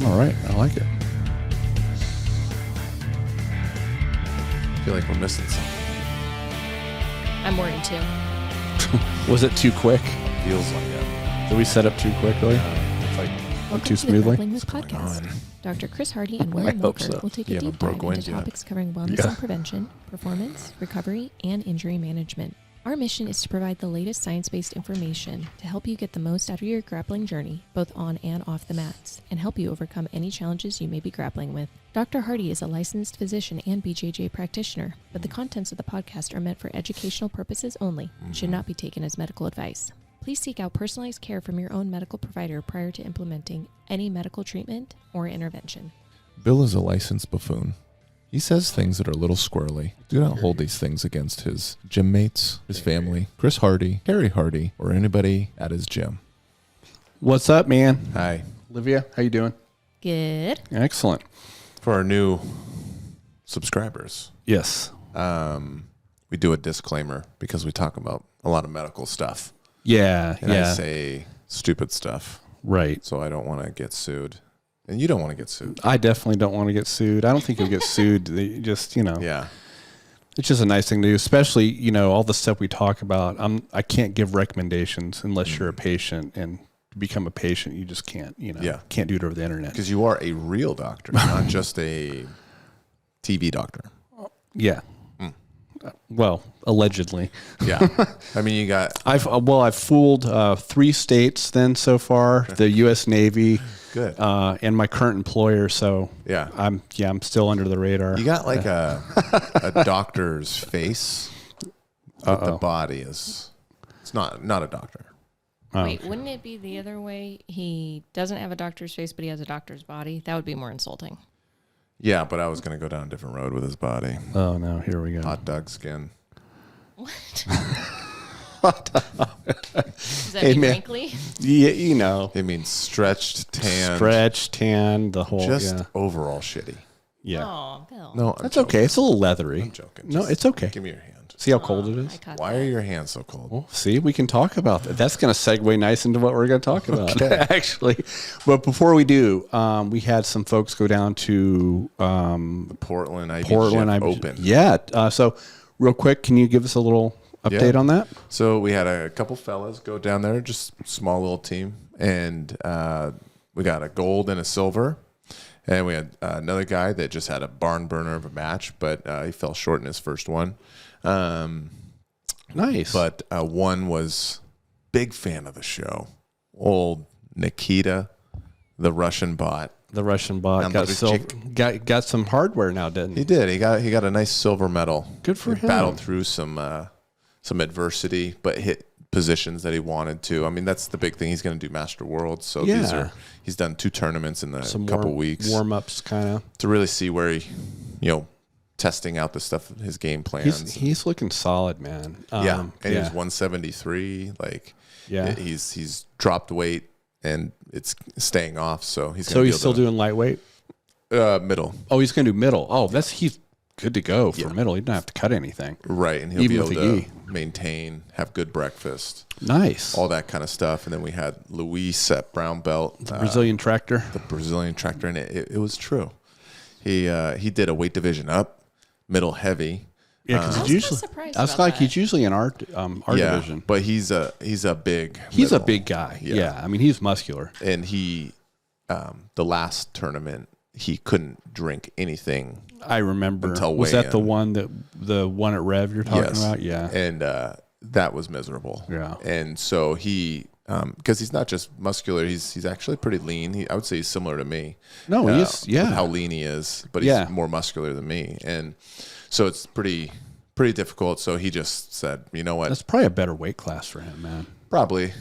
All right. I like it. I feel like we're missing something. I'm worried too. Was it too quick? Feels like it. Did we set up too quickly? It's like Welcome too to smoothly? the Grappling with Podcast. Dr. Chris Hardy and William hope Walker so. will take You a haven't deep dive broke wind into yet. topics covering wellness and prevention, performance, recovery, and injury management. Our mission is to provide the latest science-based information to help you get the most out of your grappling journey, both on and off the mats, and help you overcome any challenges you may be grappling with. Dr. Hardy is a licensed physician and BJJ practitioner, but the contents of the podcast are meant for educational purposes only and should not be taken as medical advice. Please seek out personalized care from your own medical provider prior to implementing any medical treatment or intervention. Bill is a licensed buffoon. He says things that are a little squirrely. Do not hold these things against his gym mates, his family, Chris Hardy, Harry Hardy, or anybody at his gym. What's up, man? Hi. Olivia, how you doing? Good. Excellent. For our new subscribers, Yes. we do a disclaimer because we talk about a lot of medical stuff. Yeah. And I say stupid stuff, Right. so I don't want to get sued. And you don't want to get sued. I definitely don't want to get sued. I don't think you'll get sued. They just, Yeah. it's just a nice thing to do, especially, all the stuff we talk about. I can't give recommendations unless you're a patient, and to become a patient, you just can't, can't do it over the internet. Because you are a real doctor, not just a TV doctor. Yeah. Well, allegedly. Yeah. I mean, you got... I've fooled 3 states then so far, the U.S. Navy, Good. and my current employer. So Yeah. I'm still under the radar. You got like a doctor's face, but the body is... It's not a doctor. Wait, wouldn't it be the other way? He doesn't have a doctor's face, but he has a doctor's body? That would be more insulting. Yeah, but I was going to go down a different road with his body. Oh no, here we go. Hot dog skin. What? Does that Hey, mean man. wrinkly? Yeah, It means stretched, tan, stretch, tan, the whole. just overall shitty. Yeah. Oh, Bill. No, I'm That's joking. okay. It's a little leathery. I'm joking. No, Just it's okay. Give me your hand. See how cold it I is? caught Why that. are your hands so cold? Well, see, we can talk about that. That's going to segue nice into what we're going to talk about, actually. But before we do, we had some folks go down to Portland Portland Open. Yeah. So, real quick, can you give us a little update on that? So we had a couple fellas go down there, just small little team, and we got a gold and a silver. And we had another guy that just had a barn burner of a match, but he fell short in his first one. Nice. But one was big fan of the show. Old Nikita, the Russian bot. The Russian bot And got little got some hardware now, didn't He he? did. He got a nice silver medal. Good for He him. Battled through some adversity, but hit positions that he wanted to. I mean, that's the big thing. He's going to do Master Worlds. So he's done 2 tournaments in the couple weeks. Warm-ups kind of. To really see where he, testing out the stuff, his game plans. He's looking solid, man. He was 173. Like, he's dropped weight and it's staying off. So he's still doing lightweight. Middle. Oh, he's going to do middle. Oh, he's good to go for middle. He doesn't have to cut anything. Right, and he'll Even be with able the to maintain, have good breakfast, Nice. all that kind of stuff. And then we had Luis at brown belt, The Brazilian tractor. the Brazilian tractor, and it was true. He did a weight division up, middle heavy. Yeah, because I it's was usually surprised I was about like that. he's usually in our division. But he's a big. He's a middle. big guy. Yeah. Yeah, I mean he's muscular. And he, the last tournament, he couldn't drink anything. I remember. Until Was that the weigh-in. one at Rev you're talking Yes. about? Yeah. And that was miserable. Yeah. And so he, because he's not just muscular, he's actually pretty lean. I would say he's similar to me. No, he is. with Yeah. how lean he is, but he's more muscular than me. And so it's pretty difficult. So he just said, you know what? That's probably a better weight class for him, man. Probably.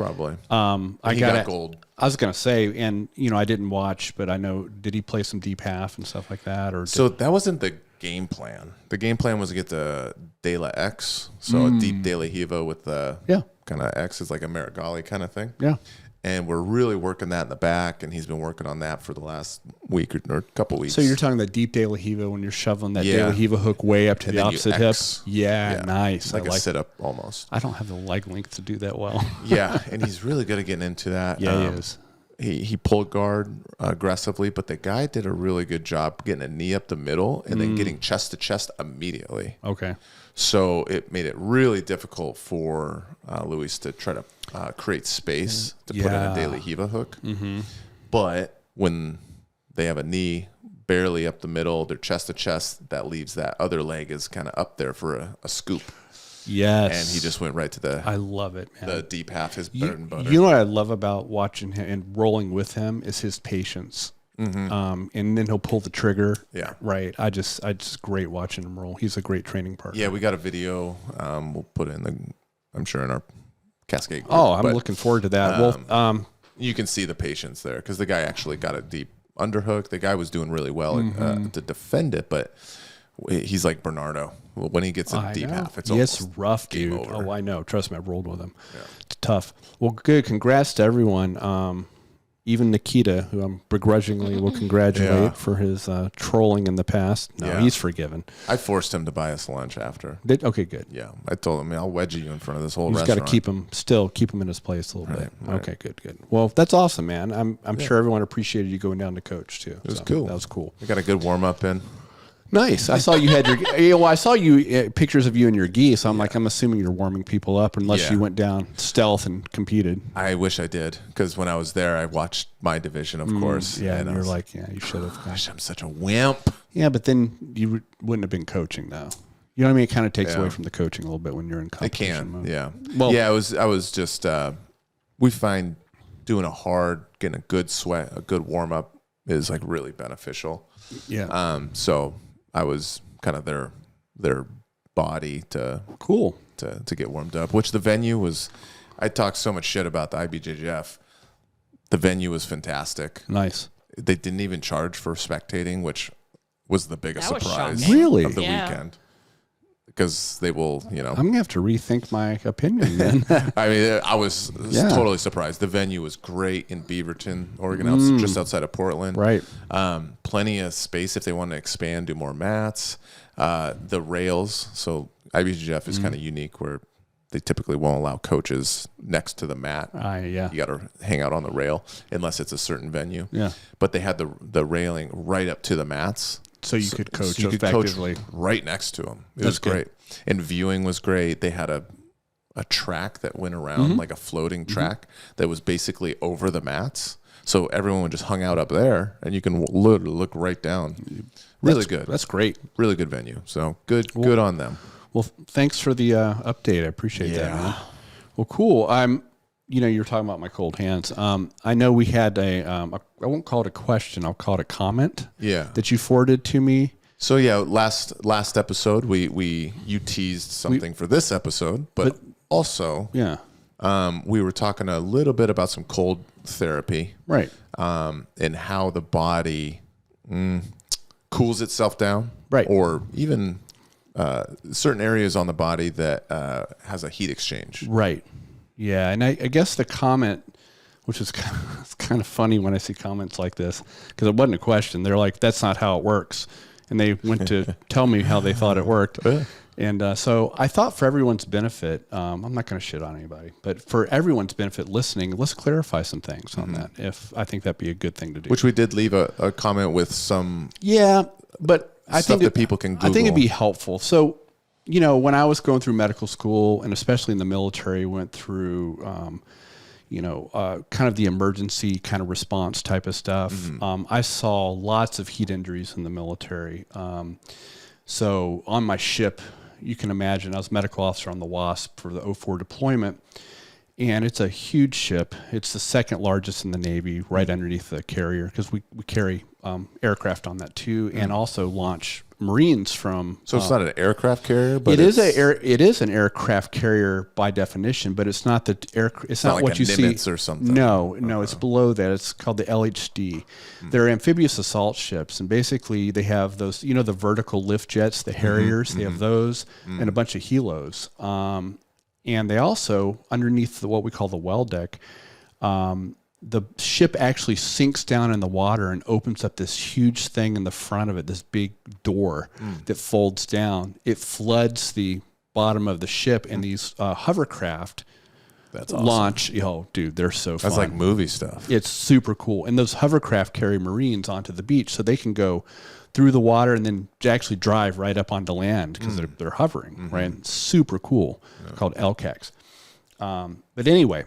I He got gold. I was gonna say, and I didn't watch, but I know. Did he play some deep half and stuff like that, or So that wasn't the game plan. The game plan was to get the De La X, so a deep De La Hiva with the kind of X is like a Marigali kind of thing. Yeah. And we're really working that in the back, and he's been working on that for the last week or couple weeks. So you're talking the deep De La Hiva when you're shoveling that Yeah. De La Hiva hook way up to And the then you opposite hip. X. Yeah, nice. like I a sit-up almost. I don't have the leg length to do that well. Yeah, and he's really good at getting into that. Yeah, he is. he pulled guard aggressively, but the guy did a really good job getting a knee up the middle and then getting chest to chest immediately. Okay. So it made it really difficult for Luis to try to create space to put in a De La Riva hook. But when they have a knee barely up the middle, they're chest to chest, that leaves that other leg is kind of up there for a scoop. Yes. And he just went right to the I love it, man. The deep half, his bread and butter. You know what I love about watching him and rolling with him is his patience. And then he'll pull the trigger. Yeah. Right. I just great watching him roll. He's a great training partner. Yeah, we got a video. We'll put it I'm sure in our Cascade group. Oh, I'm looking forward to that. You can see the patience there because the guy actually got a deep underhook. The guy was doing really well to defend it, but he's like Bernardo. When he gets a deep half, it's rough, dude. over. Oh, I know. Trust me, I've rolled with him. Yeah. It's tough. Well, good. Congrats to everyone. Even Nikita, who I'm begrudgingly will congratulate for his trolling in the past. No, he's forgiven. I forced him to buy us lunch after. Okay, good. Yeah, I told him, I'll wedge you in front of this whole restaurant. You just got to keep him in his place a little bit. Right. Okay, good. Well, that's awesome, man. I'm sure everyone appreciated you going down to coach too. It was cool. That was cool. We got a good warm up in. Nice. I saw you had your. I saw you pictures of you and your gi. So I'm I'm assuming you're warming people up, unless you went down stealth and competed. I wish I did, because when I was there, I watched my division, of course. Yeah, and you're you should have. Gosh, I'm such a wimp. Yeah, but then you wouldn't have been coaching, though. You know what I mean? It kind of takes away from the coaching a little bit when you're in competition mode. Yeah. Well, I was just. We find doing getting a good sweat, a good warm up is really beneficial. Yeah. So I was kind of their body to get warmed up, which the venue was. I talked so much shit about the IBJJF. The venue was fantastic. Nice. They didn't even charge for spectating, which was the biggest surprise really of the weekend. Because they will, I'm going to have to rethink my opinion then. I mean, I was totally surprised. The venue was great in Beaverton, Oregon, just outside of Portland. Right. Plenty of space if they want to expand, do more mats. The rails. So IBJJF is kind of unique where they typically won't allow coaches next to the mat. You got to hang out on the rail unless it's a certain venue. Yeah. But they had the railing right up to the mats. So you could coach so you effectively. could coach right next to them. It was great. And viewing was great. They had a track that went around, like a floating track that was basically over the mats. So everyone just hung out up there, and you can literally look right down. Really good. That's great. Really good venue. So good on them. Well, thanks for the update. I appreciate that, man. Well, cool. You're talking about my cold hands. I know we had I won't call it a question. I'll call it a comment. Yeah. That you forwarded to me. So last episode you teased something for this episode, but also we were talking a little bit about some cold therapy, right? And how the body cools itself down, right? Or even certain areas on the body that has a heat exchange, right? Yeah, and I guess the comment, which is kind of funny when I see comments like this, because it wasn't a question. They're like, "That's not how it works," and they went to tell me how they thought it worked. And so I thought for everyone's benefit, I'm not going to shit on anybody, but for everyone's benefit listening, let's clarify some things on that. If I think that'd be a good thing to do. Which we did leave a comment with some. Yeah, but I think that people can Google. I think it'd be helpful. So, when I was going through medical school, and especially in the military, went through, kind of the emergency kind of response type of stuff. I saw lots of heat injuries in the military. So on my ship, you can imagine, I was medical officer on the WASP for the 04 deployment, and it's a huge ship. It's the second largest in the Navy, right underneath the carrier, because we carry aircraft on that too, and also launch Marines from. So it's not an aircraft carrier, but it is an aircraft carrier by definition, but it's not it's not like what you Nimitz see or something. No, it's below that. It's called the LHD. They're amphibious assault ships, and basically they have those, the vertical lift jets, the Harriers. They have those, and a bunch of helos. And they also, underneath what we call the well deck, the ship actually sinks down in the water and opens up this huge thing in the front of it, this big door that folds down. It floods the bottom of the ship, and these hovercraft That's awesome. launch. Oh, dude, they're so fun. That's like movie stuff. It's super cool. And those hovercraft carry Marines onto the beach so they can go through the water and then actually drive right up onto land because they're hovering, right? It's super cool. It's called LCACs. But anyway,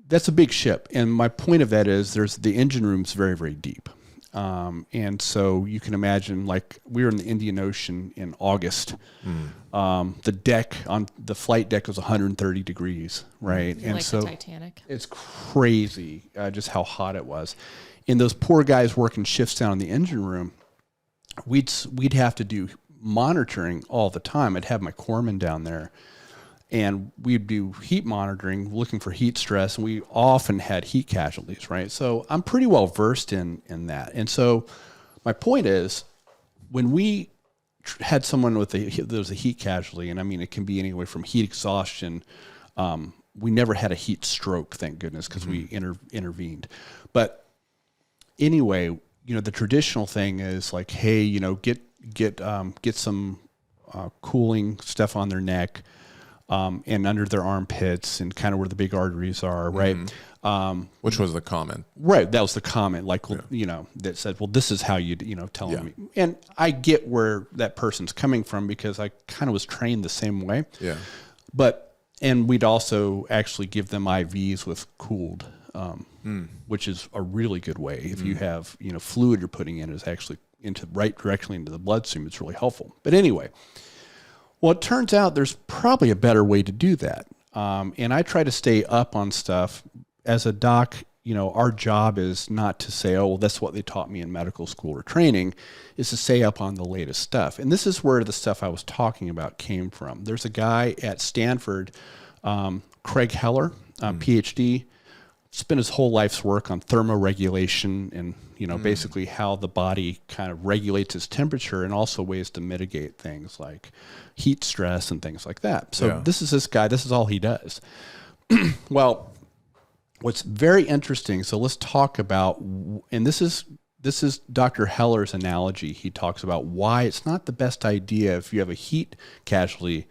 that's a big ship. And my point of that is the engine room's very, very deep. And so you can imagine, like, we were in the Indian Ocean in August. The deck on the flight deck was 130 degrees, right? And like so the Titanic. It's crazy just how hot it was. And those poor guys working shifts down in the engine room, we'd have to do monitoring all the time. I'd have my corpsman down there, and we'd do heat monitoring, looking for heat stress, and we often had heat casualties, right? So I'm pretty well versed in that. And so my point is, when we had someone there was a heat casualty, and I mean, it can be anywhere from heat exhaustion. We never had a heat stroke, thank goodness, because we intervened. But anyway, the traditional thing is like, hey, get some cooling stuff on their neck and under their armpits and kind of where the big arteries are, right? Which was the comment. Right, that was the comment, like, that said, well, this is how you, tell me. And I get where that person's coming from because I kind of was trained the same way. Yeah. And we'd also actually give them IVs with cooled, which is a really good way. If you have, fluid you're putting in is actually directly into the bloodstream, it's really helpful. But anyway, well, it turns out there's probably a better way to do that. And I try to stay up on stuff. As a doc, our job is not to say, oh, well, that's what they taught me in medical school or training, is to stay up on the latest stuff. And this is where the stuff I was talking about came from. There's a guy at Stanford, Craig Heller, PhD, spent his whole life's work on thermoregulation and, basically how the body kind of regulates its temperature and also ways to mitigate things like heat stress and things like that. So this is this guy, this is all he does. Well, what's very interesting, so let's talk about, and this is Dr. Heller's analogy. He talks about why it's not the best idea if you have a heat casualty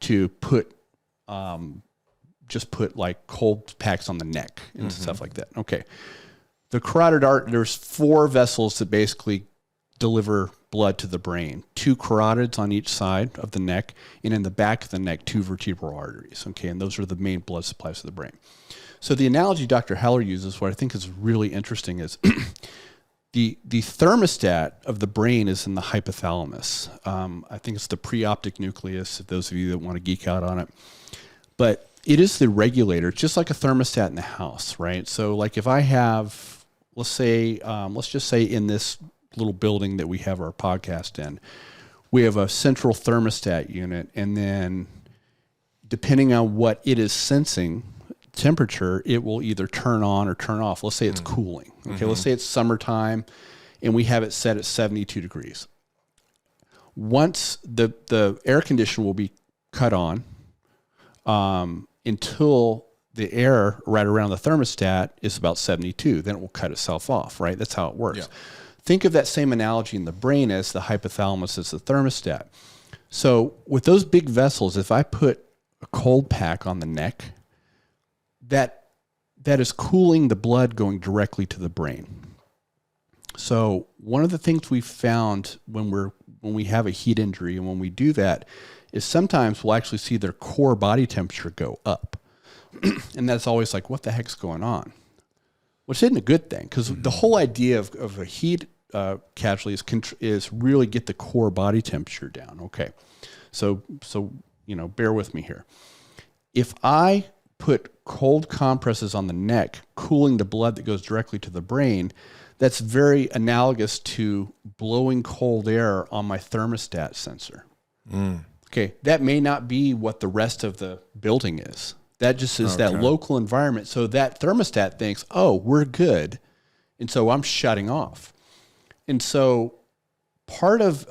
to just put like cold packs on the neck and stuff like that. Okay. The carotid artery, there's 4 vessels that basically deliver blood to the brain. 2 carotids on each side of the neck, and in the back of the neck, 2 vertebral arteries. Okay, and those are the main blood supplies to the brain. So the analogy Dr. Heller uses, what I think is really interesting, is the thermostat of the brain is in the hypothalamus. I think it's the preoptic nucleus, if those of you that want to geek out on it. But it is the regulator, just like a thermostat in the house, right? So like if I have, let's just say in this little building that we have our podcast in, we have a central thermostat unit, and then depending on what it is sensing, temperature, it will either turn on or turn off. Let's say it's cooling. Okay, let's say it's summertime, and we have it set at 72 degrees. Once the air conditioner will be cut on until the air right around the thermostat is about 72. Then it will cut itself off, right? That's how it works. Yeah. Think of that same analogy in the brain as the hypothalamus as the thermostat. So with those big vessels, if I put a cold pack on the neck, that is cooling the blood going directly to the brain. So one of the things we've found when we have a heat injury and when we do that is sometimes we'll actually see their core body temperature go up. And that's always like, what the heck's going on? Which isn't a good thing, because the whole idea of a heat casualty is really get the core body temperature down. Okay, so bear with me here. If I put cold compresses on the neck, cooling the blood that goes directly to the brain, that's very analogous to blowing cold air on my thermostat sensor. Okay, that may not be what the rest of the building is. That just is that local environment. So that thermostat thinks, oh, we're good. And so I'm shutting off. And so part of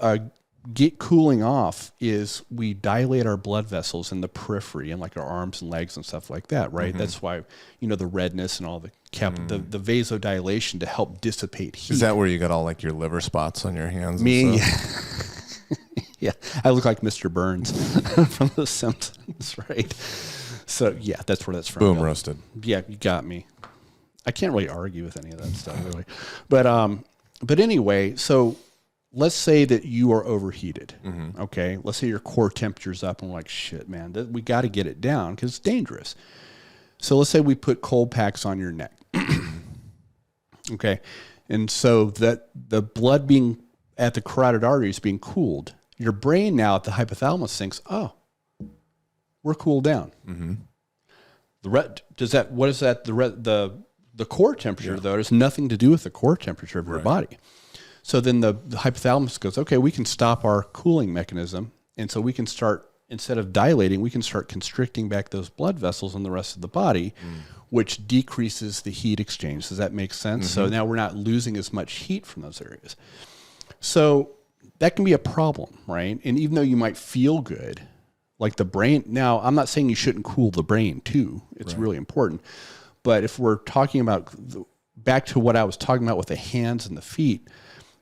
cooling off is we dilate our blood vessels in the periphery and like our arms and legs and stuff like that, right? That's why, the redness and all the vasodilation to help dissipate heat. Is that where you got all like your liver spots on your hands? Me, yeah. I look like Mr. Burns from The Simpsons, right? So yeah, that's where that's from. Boom, Bill. roasted. Yeah, you got me. I can't really argue with any of that stuff really, but anyway, so let's say that you are overheated. Okay, let's say your core temperature's up, and we're like, shit, man, we got to get it down because it's dangerous. So let's say we put cold packs on your neck. Okay, and so that the blood being at the carotid arteries being cooled, your brain now at the hypothalamus thinks, oh, we're cooled down. What is that? The core temperature though, it has nothing to do with the core temperature of your body. So then the hypothalamus goes, okay, we can stop our cooling mechanism, and so we can start, instead of dilating, we can start constricting back those blood vessels in the rest of the body, which decreases the heat exchange. Does that make sense? So now we're not losing as much heat from those areas. So that can be a problem, right? And even though you might feel good, like the brain, now I'm not saying you shouldn't cool the brain too. It's really important. But if we're talking about, back to what I was talking about with the hands and the feet,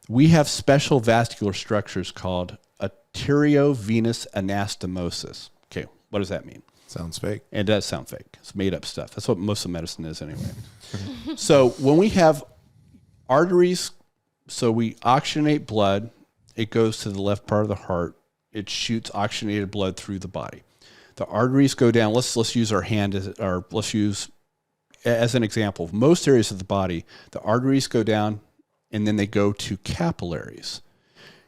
we have special vascular structures called arteriovenous anastomosis. Okay, what does that mean? Sounds fake. It does sound fake. It's made up stuff. That's what most of medicine is anyway. So when we have arteries, so we oxygenate blood, it goes to the left part of the heart. It shoots oxygenated blood through the body. The arteries go down. Let's use our hand let's use as an example. Most areas of the body, the arteries go down, and then they go to capillaries.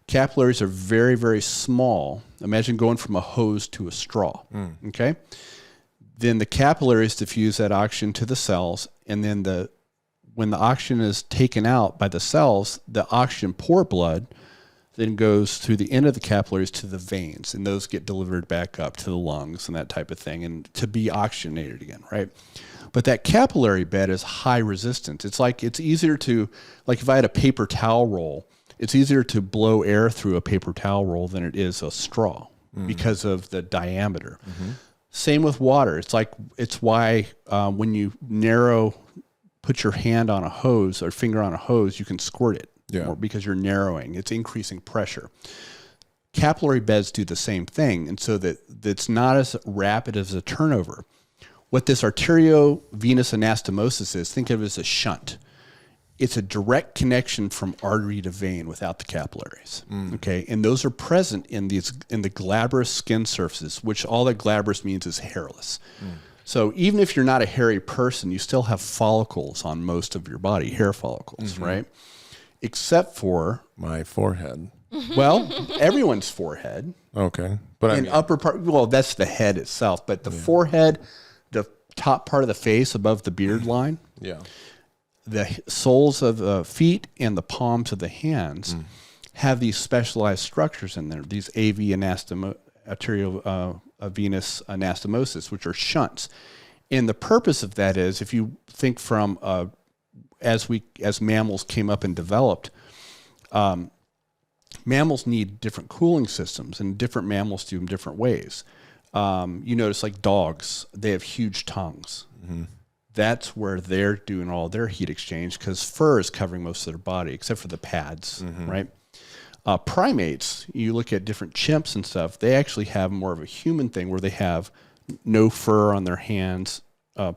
Capillaries are very, very small. Imagine going from a hose to a straw. Okay. Then the capillaries diffuse that oxygen to the cells, and then when the oxygen is taken out by the cells, the oxygen poor blood then goes through the end of the capillaries to the veins, and those get delivered back up to the lungs and that type of thing, and to be oxygenated again, right? But that capillary bed is high resistance. It's easier to, like if I had a paper towel roll, it's easier to blow air through a paper towel roll than it is a straw because of the diameter. Same with water. It's why when you put your hand on a hose or finger on a hose, you can squirt it. Because you're narrowing, it's increasing pressure. Capillary beds do the same thing, and so that it's not as rapid as a turnover. What this arteriovenous anastomosis is, think of it as a shunt. It's a direct connection from artery to vein without the capillaries. Okay, and those are present in the glabrous skin surfaces, which all that glabrous means is hairless. So even if you're not a hairy person, you still have follicles on most of your body, hair follicles, right? Except for my forehead. Well, everyone's forehead. Okay. But upper part, well, that's the head itself, but the forehead, the top part of the face above the beard line, the soles of the feet and the palms of the hands have these specialized structures in there, these arteriovenous anastomosis, which are shunts. And the purpose of that is, if you think from as mammals came up and developed, mammals need different cooling systems, and different mammals do them different ways. You notice like dogs, they have huge tongues. That's where they're doing all their heat exchange, because fur is covering most of their body, except for the pads, right? Primates, you look at different chimps and stuff, they actually have more of a human thing where they have no fur on their hands,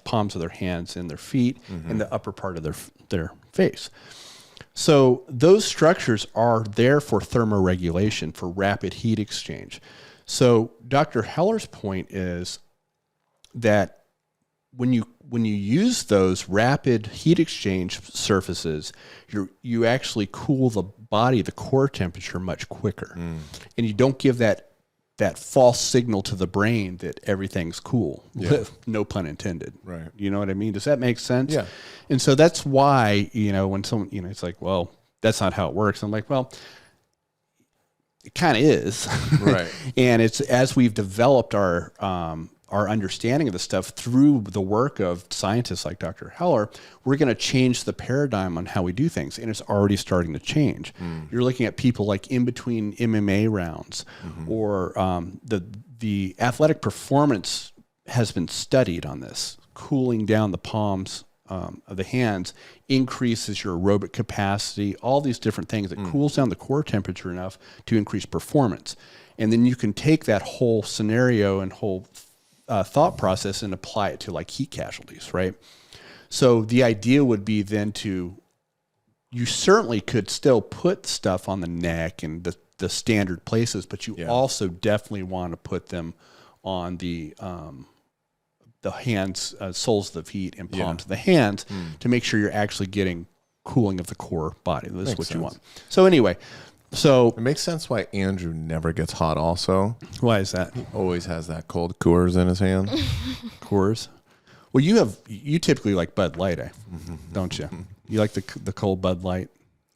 palms of their hands and their feet, and the upper part of their face. So those structures are there for thermoregulation, for rapid heat exchange. So Dr. Heller's point is that when you use those rapid heat exchange surfaces, you actually cool the body, the core temperature, much quicker, and you don't give that false signal to the brain that everything's cool. No pun intended. Right. You know what I mean? Does that make sense? Yeah. And so that's why, when someone, it's like, well, that's not how it works. I'm like, well, it kind of is. Right. And it's as we've developed our understanding of the stuff through the work of scientists like Dr. Heller, we're going to change the paradigm on how we do things, and it's already starting to change. You're looking at people like in between MMA rounds, or the athletic performance has been studied on this. Cooling down the palms of the hands increases your aerobic capacity, all these different things. It cools down the core temperature enough to increase performance. And then you can take that whole scenario and whole thought process and apply it to like heat casualties, right? So the idea would be then you certainly could still put stuff on the neck and the standard places, but you also definitely want to put them on the hands, soles of the feet and palms of the hands to make sure you're actually getting cooling of the core body. This is what you want. So anyway, it makes sense why Andrew never gets hot also. Why is that? He always has that cold Coors in his hand. Coors? Well, you typically like Bud Light, don't you? You like the cold Bud Light?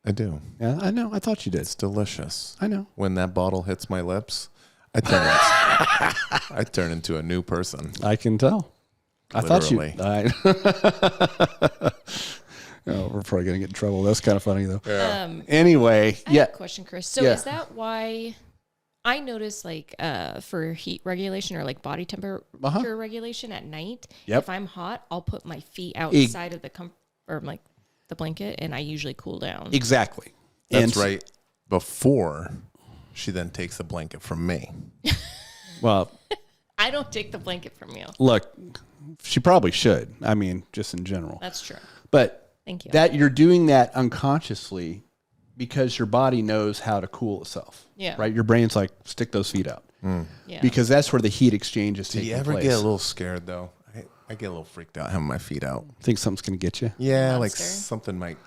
I do. Yeah, I know. I thought you did. It's delicious. I know. When that bottle hits my lips, I turn into a new person. I can tell. Literally. I thought you. We're probably gonna get in trouble. That's kind of funny though. Yeah. Anyway, I have a question, Chris. So Yeah. is that why I notice like for heat regulation or like body temperature regulation at night, if I'm hot, I'll put my feet outside of the or like the blanket and I usually cool down. Exactly. That's right. Before she then takes the blanket from me. Well, I don't take the blanket from you. look, she probably should. I mean, just in general. That's true. But Thank you. that you're doing that unconsciously because your body knows how to cool itself. Yeah. Right? Your brain's like, stick those feet out. Yeah. Because that's where the heat exchange is taking Do you ever place. get a little scared though? I get a little freaked out having my feet out. Think something's going to get you? Yeah, Not like scary. something might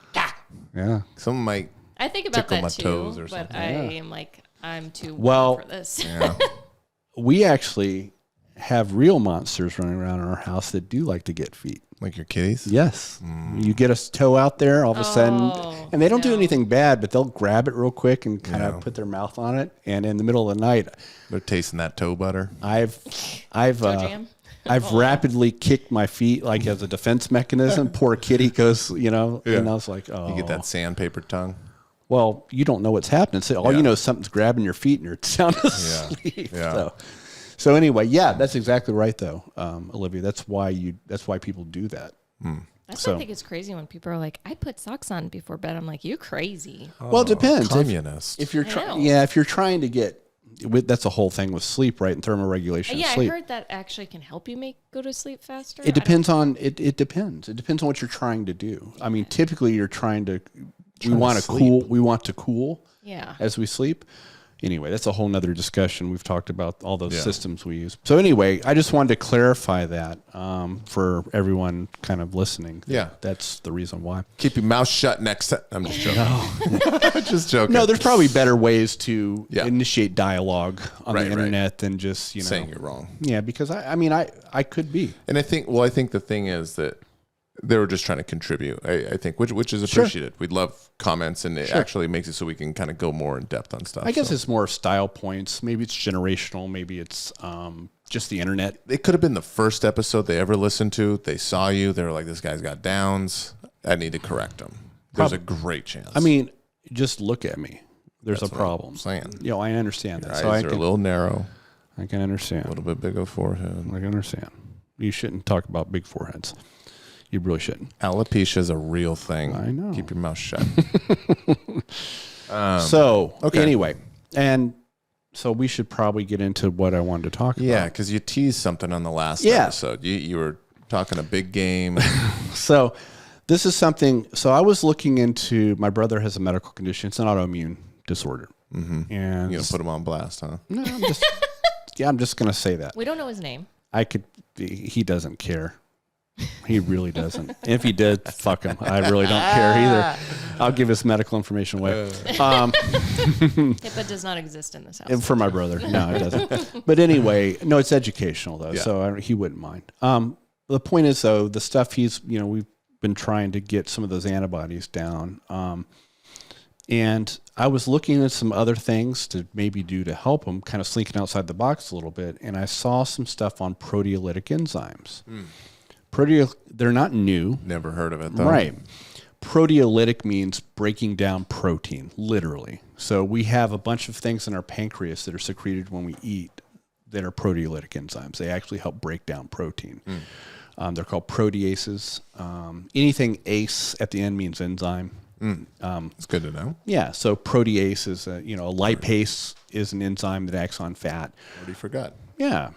I think about tickle that my too, toes or but something. I am like, I'm too Well, warm for this. Yeah. We actually have real monsters running around in our house that do like to get feet. Like your kitties? Yes. You get a toe out there, all of a sudden, and they don't do no. anything bad, but they'll grab it real quick and kind of put their mouth on it. And in the middle of the night, They're tasting that toe butter. I've jam? rapidly kicked my feet like as a defense mechanism. Poor kitty goes, and I was like, oh. You get that sandpaper tongue. Well, you don't know what's happening. So all you know is something's grabbing your feet and you're sound asleep. Yeah. So anyway, that's exactly right though, Olivia. That's why people do that. That's why I think it's crazy when people are like, I put socks on before bed. I'm like, you crazy. Well, it depends. Communist. If you're know. if you're trying to get, that's a whole thing with sleep, right? And thermoregulation of Yeah, sleep. I heard that actually can help you go to sleep faster. It depends on it depends. It depends on what you're trying to do. I mean, typically you're trying to want to cool Yeah. as we sleep. Anyway, that's a whole nother discussion. We've talked about all those systems we use. So anyway, I just wanted to clarify that for everyone kind of listening. Yeah. That's the reason why. Keep your mouth shut next time. I'm just joking. Just joking. No, there's probably better ways to Yeah. initiate dialogue on the internet than just, saying you're wrong. Yeah, because I could be. And I think the thing is that they were just trying to contribute. I think, which is appreciated. We'd love comments, and it actually makes it so we can kind of go more in depth on stuff. I guess it's more style points. Maybe it's generational. Maybe it's just the internet. It could have been the first episode they ever listened to. They saw you. They were like, "This guy's got downs. I need to correct him." There's a great chance. I mean, just look at me. There's That's a what I'm problem. saying. I understand that. Eyes So are a little narrow, I can understand. a little bit bigger forehead. I can understand. You shouldn't talk about big foreheads. You really shouldn't. Alopecia is a real thing. I know. Keep your mouth shut. Anyway, and so we should probably get into what I wanted to talk Yeah, about. because you teased something on the last episode. You were talking a big game. So this is something. So I was looking into. My brother has a medical condition. It's an autoimmune disorder. Mm-hmm. And You're gonna put him on blast, huh? no, I'm just gonna say that. We don't know his name. He doesn't care. He really doesn't. If he did, fuck him. I really don't care either. I'll give his medical information away. HIPAA does not exist in this house. For my brother. No, it doesn't. But anyway, no, it's educational though, Yeah. so he wouldn't mind. The point is though, the stuff we've been trying to get some of those antibodies down. And I was looking at some other things to maybe do to help him, kind of slinking outside the box a little bit. And I saw some stuff on proteolytic enzymes. They're not new. Never heard of it though. Right. Proteolytic means breaking down protein, literally. So we have a bunch of things in our pancreas that are secreted when we eat that are proteolytic enzymes. They actually help break down protein. They're called proteases. Anything ase at the end means enzyme. It's good to know. Yeah. So protease is a lipase is an enzyme that acts on fat. Already forgot. Yeah.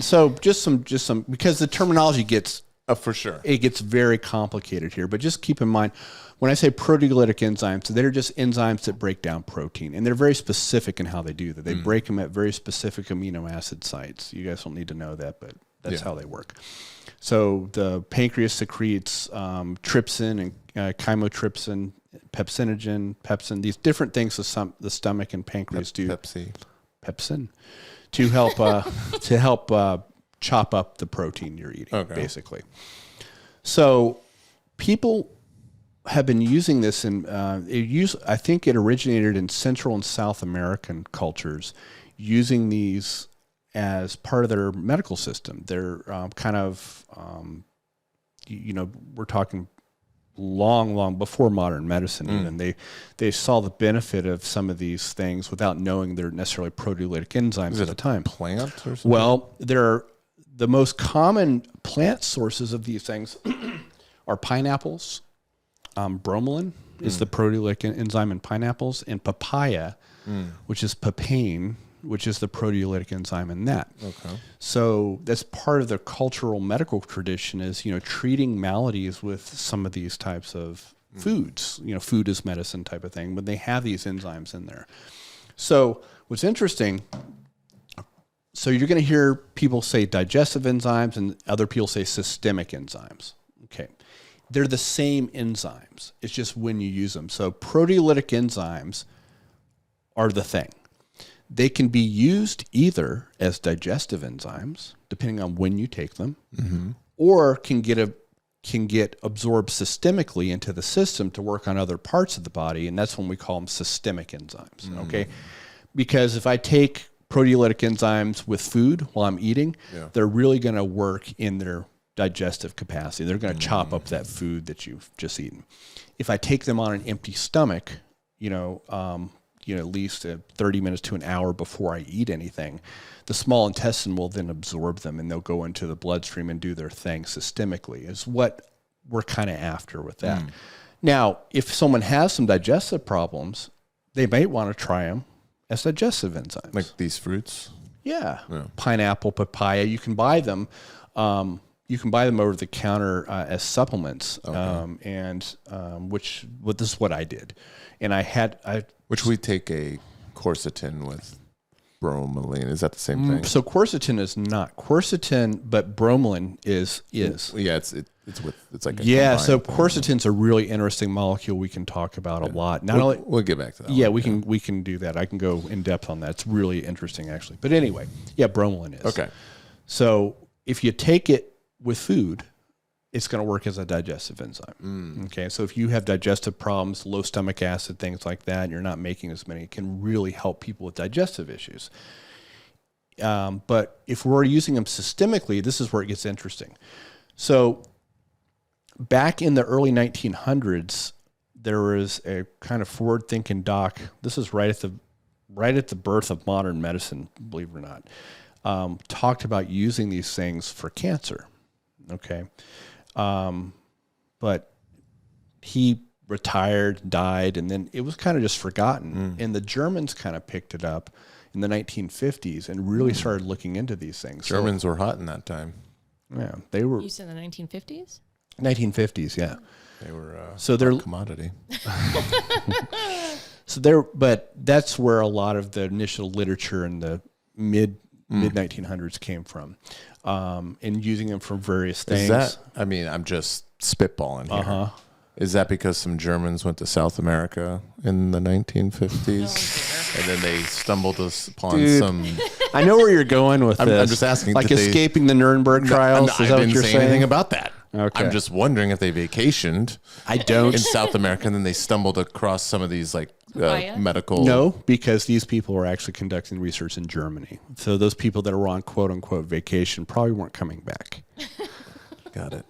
So just some, because the terminology gets, For sure. it gets very complicated here, but just keep in mind, when I say proteolytic enzymes, they're just enzymes that break down protein, and they're very specific in how they do that. They break them at very specific amino acid sites. You guys don't need to know that, but that's how they work. So the pancreas secretes trypsin and chymotrypsin, pepsinogen, pepsin, these different things the stomach and pancreas do. Pepsin to help chop up the protein you're eating, basically. So people have been using this I think it originated in Central and South American cultures, using these as part of their medical system. They're we're talking long before modern medicine even. They saw the benefit of some of these things without knowing they're necessarily proteolytic enzymes at the time. Plant or something? Well, the most common plant sources of these things are pineapples. Bromelain is the proteolytic enzyme in pineapples, and papaya, which is papain, which is the proteolytic enzyme in that. Okay. So that's part of the cultural medical tradition is, treating maladies with some of these types of foods, food is medicine type of thing, but they have these enzymes in there. So what's interesting, so you're going to hear people say digestive enzymes and other people say systemic enzymes. Okay. They're the same enzymes. It's just when you use them. So proteolytic enzymes are the thing. They can be used either as digestive enzymes, depending on when you take them, or can get absorbed systemically into the system to work on other parts of the body, and that's when we call them systemic enzymes. Okay, because if I take proteolytic enzymes with food while I'm eating, they're really going to work in their digestive capacity. They're going to chop up that food that you've just eaten. If I take them on an empty stomach, at least 30 minutes to an hour before I eat anything, the small intestine will then absorb them and they'll go into the bloodstream and do their thing systemically, is what we're kind of after with that. Now, if someone has some digestive problems, they might want to try them as digestive enzymes. Like these fruits? Yeah. Pineapple, papaya, you can buy them. You can buy them over the counter as supplements, which this is what I did, and which we take a quercetin with bromelain. Is that the same thing? So quercetin is not quercetin, but bromelain is. Yeah, it's like So quercetin's a really interesting molecule we can talk about a lot. We'll get back to that. Yeah, we can do that. I can go in depth on that. It's really interesting actually. But anyway, bromelain is okay. So if you take it with food, it's going to work as a digestive enzyme. Okay, so if you have digestive problems, low stomach acid, things like that, and you're not making as many, it can really help people with digestive issues. But if we're using them systemically, this is where it gets interesting. So back in the early 1900s, there was a kind of forward-thinking doc. This is right at the birth of modern medicine, believe it or not. Talked about using these things for cancer. Okay. But he retired, died, and then it was kind of just forgotten. And the Germans kind of picked it up in the 1950s and really started looking into these things. Germans were hot in that time. Yeah, they were. You said the 1950s? 1950s, yeah. They were so they're commodity. But that's where a lot of the initial literature in the mid 1900s came from, and using them for various things. Is that? I mean, I'm just spitballing here. Is that because some Germans went to South America in the 1950s, and then they stumbled upon some? I know where you're going with this. I'm just asking, like escaping the Nuremberg trials. Is that what you're saying? Anything about that? Okay. I'm just wondering if they vacationed. In South America, and then they stumbled across some of these medical. No, because these people were actually conducting research in Germany. So those people that were on quote unquote vacation probably weren't coming back. Got it.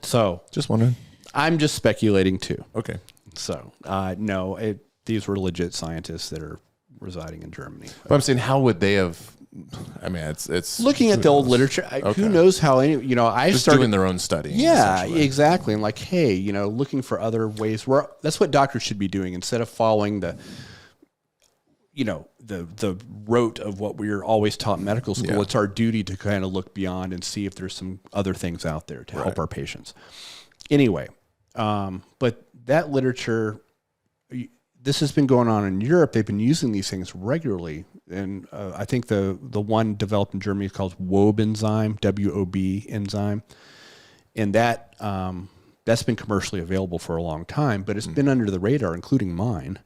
So just wondering. I'm just speculating too. Okay. So no, these were legit scientists that are residing in Germany. But I'm saying, how would they have? I mean, it's looking at the old literature. Who knows how? I just started doing their own study. Yeah, exactly. And like, hey, looking for other ways. That's what doctors should be doing instead of following the rote of what we're always taught in medical school. Yeah. It's our duty to kind of look beyond and see if there's some other things out there to help our patients. Anyway, but that literature, this has been going on in Europe. They've been using these things regularly. And I think the one developed in Germany is called WOB enzyme, W-O-B enzyme. And that's been commercially available for a long time, but it's been under the radar, including mine,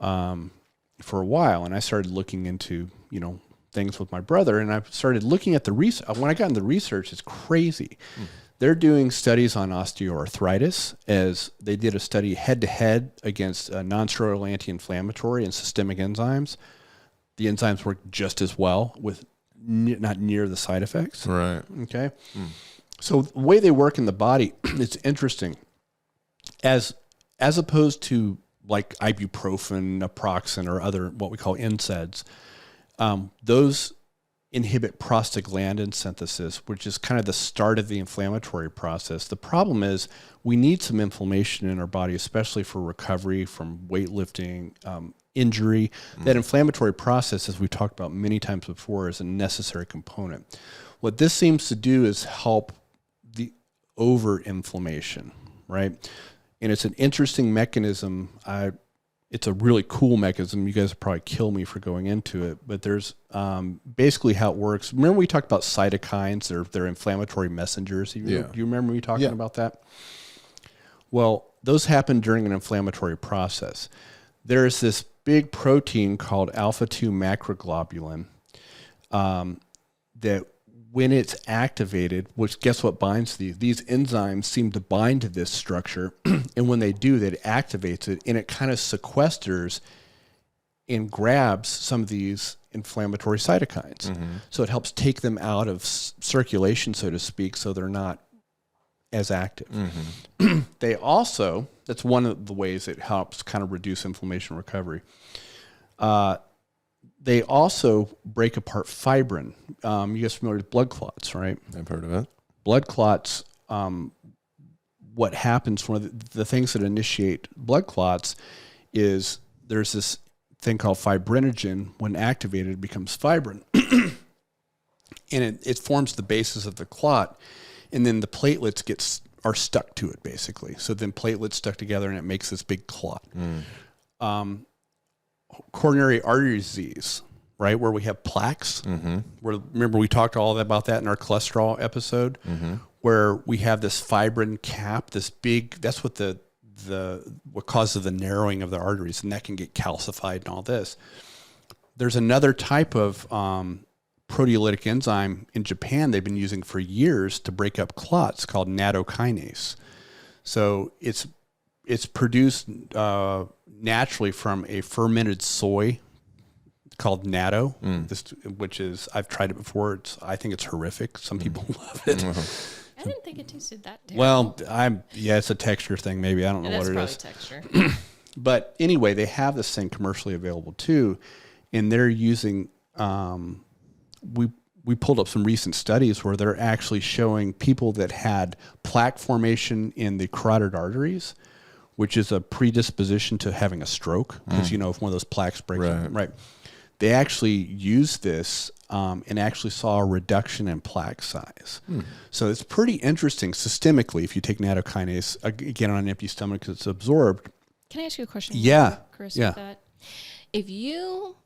for a while. And I started looking into, things with my brother, and I started looking at the research. When I got into the research, it's crazy. They're doing studies on osteoarthritis, as they did a study head-to-head against non-steroidal anti-inflammatory and systemic enzymes. The enzymes work just as well with not near the side effects. Right. Okay. So the way they work in the body, it's interesting. As opposed to like ibuprofen, naproxen, or other what we call NSAIDs, those inhibit prostaglandin synthesis, which is kind of the start of the inflammatory process. The problem is we need some inflammation in our body, especially for recovery from weightlifting, injury. That inflammatory process, as we've talked about many times before, is a necessary component. What this seems to do is help the over-inflammation, right? And it's an interesting mechanism. It's a really cool mechanism. You guys would probably kill me for going into it, but there's basically how it works. Remember we talked about cytokines? They're inflammatory messengers. Do you remember me talking about that? Well, those happen during an inflammatory process. There's this big protein called alpha-2 macroglobulin that when it's activated, which guess what binds these enzymes seem to bind to this structure. And when they do, that activates it, and it kind of sequesters and grabs some of these inflammatory cytokines. So it helps take them out of circulation, so to speak, so they're not as active. They also, that's one of the ways it helps kind of reduce inflammation recovery. They also break apart fibrin. You guys familiar with blood clots, right? I've heard of it. Blood clots, what happens, one of the things that initiate blood clots is there's this thing called fibrinogen. When activated, it becomes fibrin. And it forms the basis of the clot. And then the platelets are stuck to it, basically. So then platelets stuck together, and it makes this big clot. Coronary artery disease, right, where we have plaques. Remember we talked all about that in our cholesterol episode, where we have this fibrin cap, this big. That's what what causes the narrowing of the arteries, and that can get calcified and all this. There's another type of proteolytic enzyme in Japan they've been using for years to break up clots called nattokinase. So it's produced naturally from a fermented soy called natto, which is, I've tried it before. I think it's horrific. Some people love it. I didn't think it tasted that terrible. Well, it's a texture thing. Maybe I don't know what it is. Texture. But anyway, they have this thing commercially available too, and they're using. We pulled up some recent studies where they're actually showing people that had plaque formation in the carotid arteries, which is a predisposition to having a stroke, because if one of those plaques breaks, right? They actually used this and actually saw a reduction in plaque size. So it's pretty interesting systemically if you take nattokinase, again, on an empty stomach because it's absorbed. Can I ask you a question? Chris, Yeah. with that? If you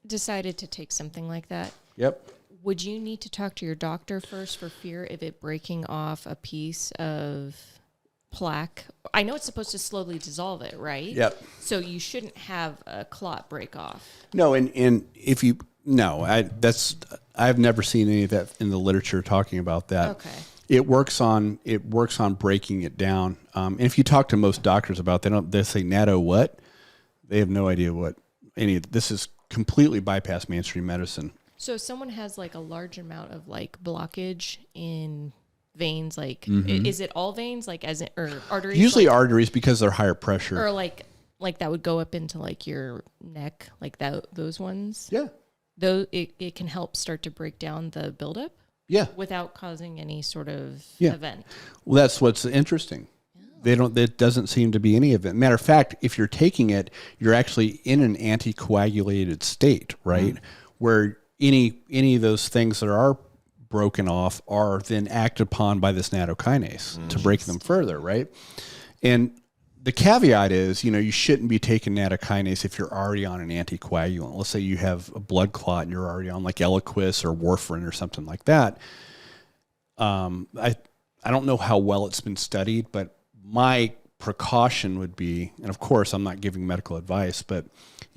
decided to take something like that, would you need to talk to your doctor first for fear of it breaking off a piece of plaque? I know it's supposed to slowly dissolve it, right? Yep. So you shouldn't have a clot break off. No, and if you I've never seen any of that in the literature talking about that. Okay. It works on breaking it down. And if you talk to most doctors about that, they say natto what? They have no idea what any of this is. Completely bypass mainstream medicine. So if someone has like a large amount of like blockage in veins, like is it all veins, like or arteries? Usually arteries, because they're higher pressure. Or like that would go up into like your neck, like those ones. Yeah. Though it can help start to break down the buildup. Yeah. Without causing any sort of event. Well, that's what's interesting. It doesn't seem to be any of it. Matter of fact, if you're taking it, you're actually in an anticoagulated state, right? Where any of those things that are broken off are then acted upon by this nattokinase to break them further, right? And the caveat is, you shouldn't be taking nattokinase if you're already on an anticoagulant. Let's say you have a blood clot and you're already on like Eliquis or warfarin or something like that. I don't know how well it's been studied, but my precaution would be, and of course I'm not giving medical advice, but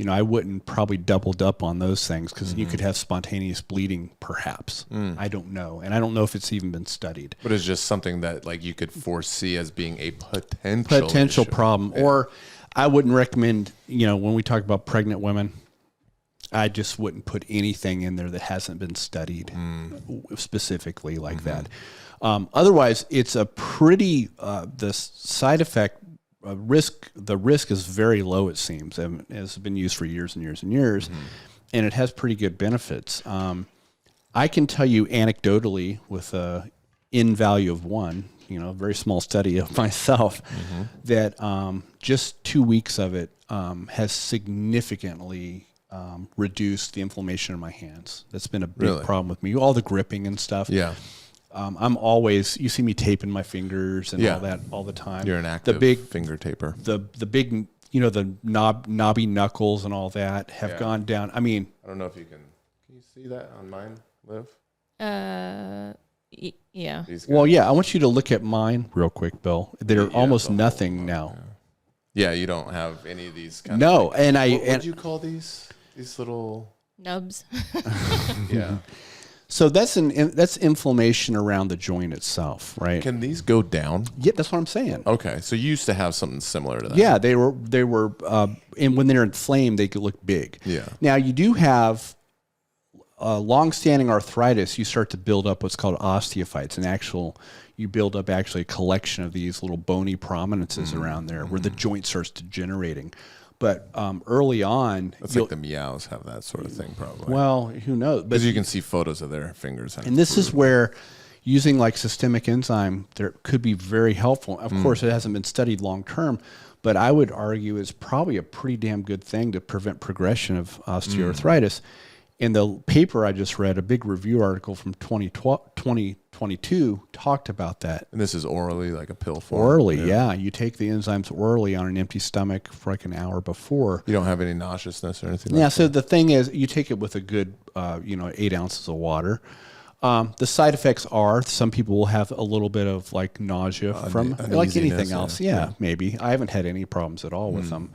I wouldn't probably doubled up on those things because you could have spontaneous bleeding perhaps. I don't know. And I don't know if it's even been studied. But it's just something that like you could foresee as being a potential issue. Problem. Yeah. Or I wouldn't recommend, when we talk about pregnant women, I just wouldn't put anything in there that hasn't been studied specifically like that. Otherwise, it's a pretty, the side effect the risk is very low, it seems, and has been used for years and years and years, and it has pretty good benefits. I can tell you anecdotally with a N value of 1, a very small study of myself, that just 2 weeks of it has significantly reduced the inflammation in my hands. That's been a big problem with me. All the gripping and stuff. Yeah. I'm always, you see me taping my fingers and all that all the time. You're an active finger taper. The big, the knobby knuckles and all that have gone down. I mean, I don't know if you you see that on mine, Liv? Yeah. Well, yeah, I want you to look at mine real quick, Bill. They're almost nothing now. Yeah, you don't have any of these kind of things. And what do you call these little nubs? Yeah. So that's inflammation around the joint itself, right? Can these go down? Yeah, that's what I'm saying. Okay, so you used to have something similar to that. Yeah, they were, and when they're inflamed, they could look big. Yeah. Now you do have long-standing arthritis. You start to build up what's called osteophytes, you build up actually a collection of these little bony prominences around there where the joint starts degenerating. But early on, it's like the meows have that sort of thing, probably. Well, who knows? Because you can see photos of their fingers. And this is where using like systemic enzyme there could be very helpful. Of course, it hasn't been studied long term, but I would argue it's probably a pretty damn good thing to prevent progression of osteoarthritis. In the paper I just read, a big review article from 2022 talked about that. And this is orally, like a pill form? Orally, yeah. You take the enzymes orally on an empty stomach for like an hour before. You don't have any nauseousness or anything like that? So the thing is, you take it with a good, 8 ounces of water. The side effects are, some people will have a little bit of like nausea from, like anything else. Yeah, maybe. I haven't had any problems at all with them.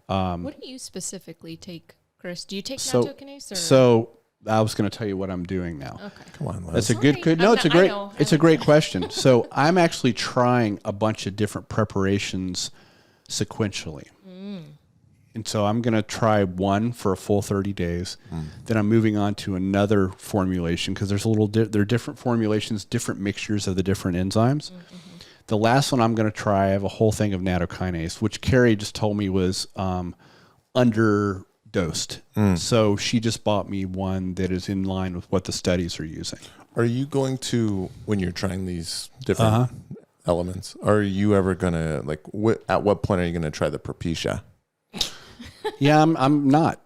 What do you specifically take, Chris? Do you take nattokinase? So I was going to tell you what I'm doing now. Okay. Come on, Liz. That's a good. No, it's a great. It's a great question. So I'm actually trying a bunch of different preparations sequentially, and so I'm going to try one for a full 30 days. Then I'm moving on to another formulation because there's there are different formulations, different mixtures of the different enzymes. The last one I'm going to try, I have a whole thing of nattokinase, which Carrie just told me was underdosed. So she just bought me one that is in line with what the studies are using. Are you going to, when you're trying these different elements, are you ever going to, like, at what point are you going to try the Propecia? Yeah, I'm not.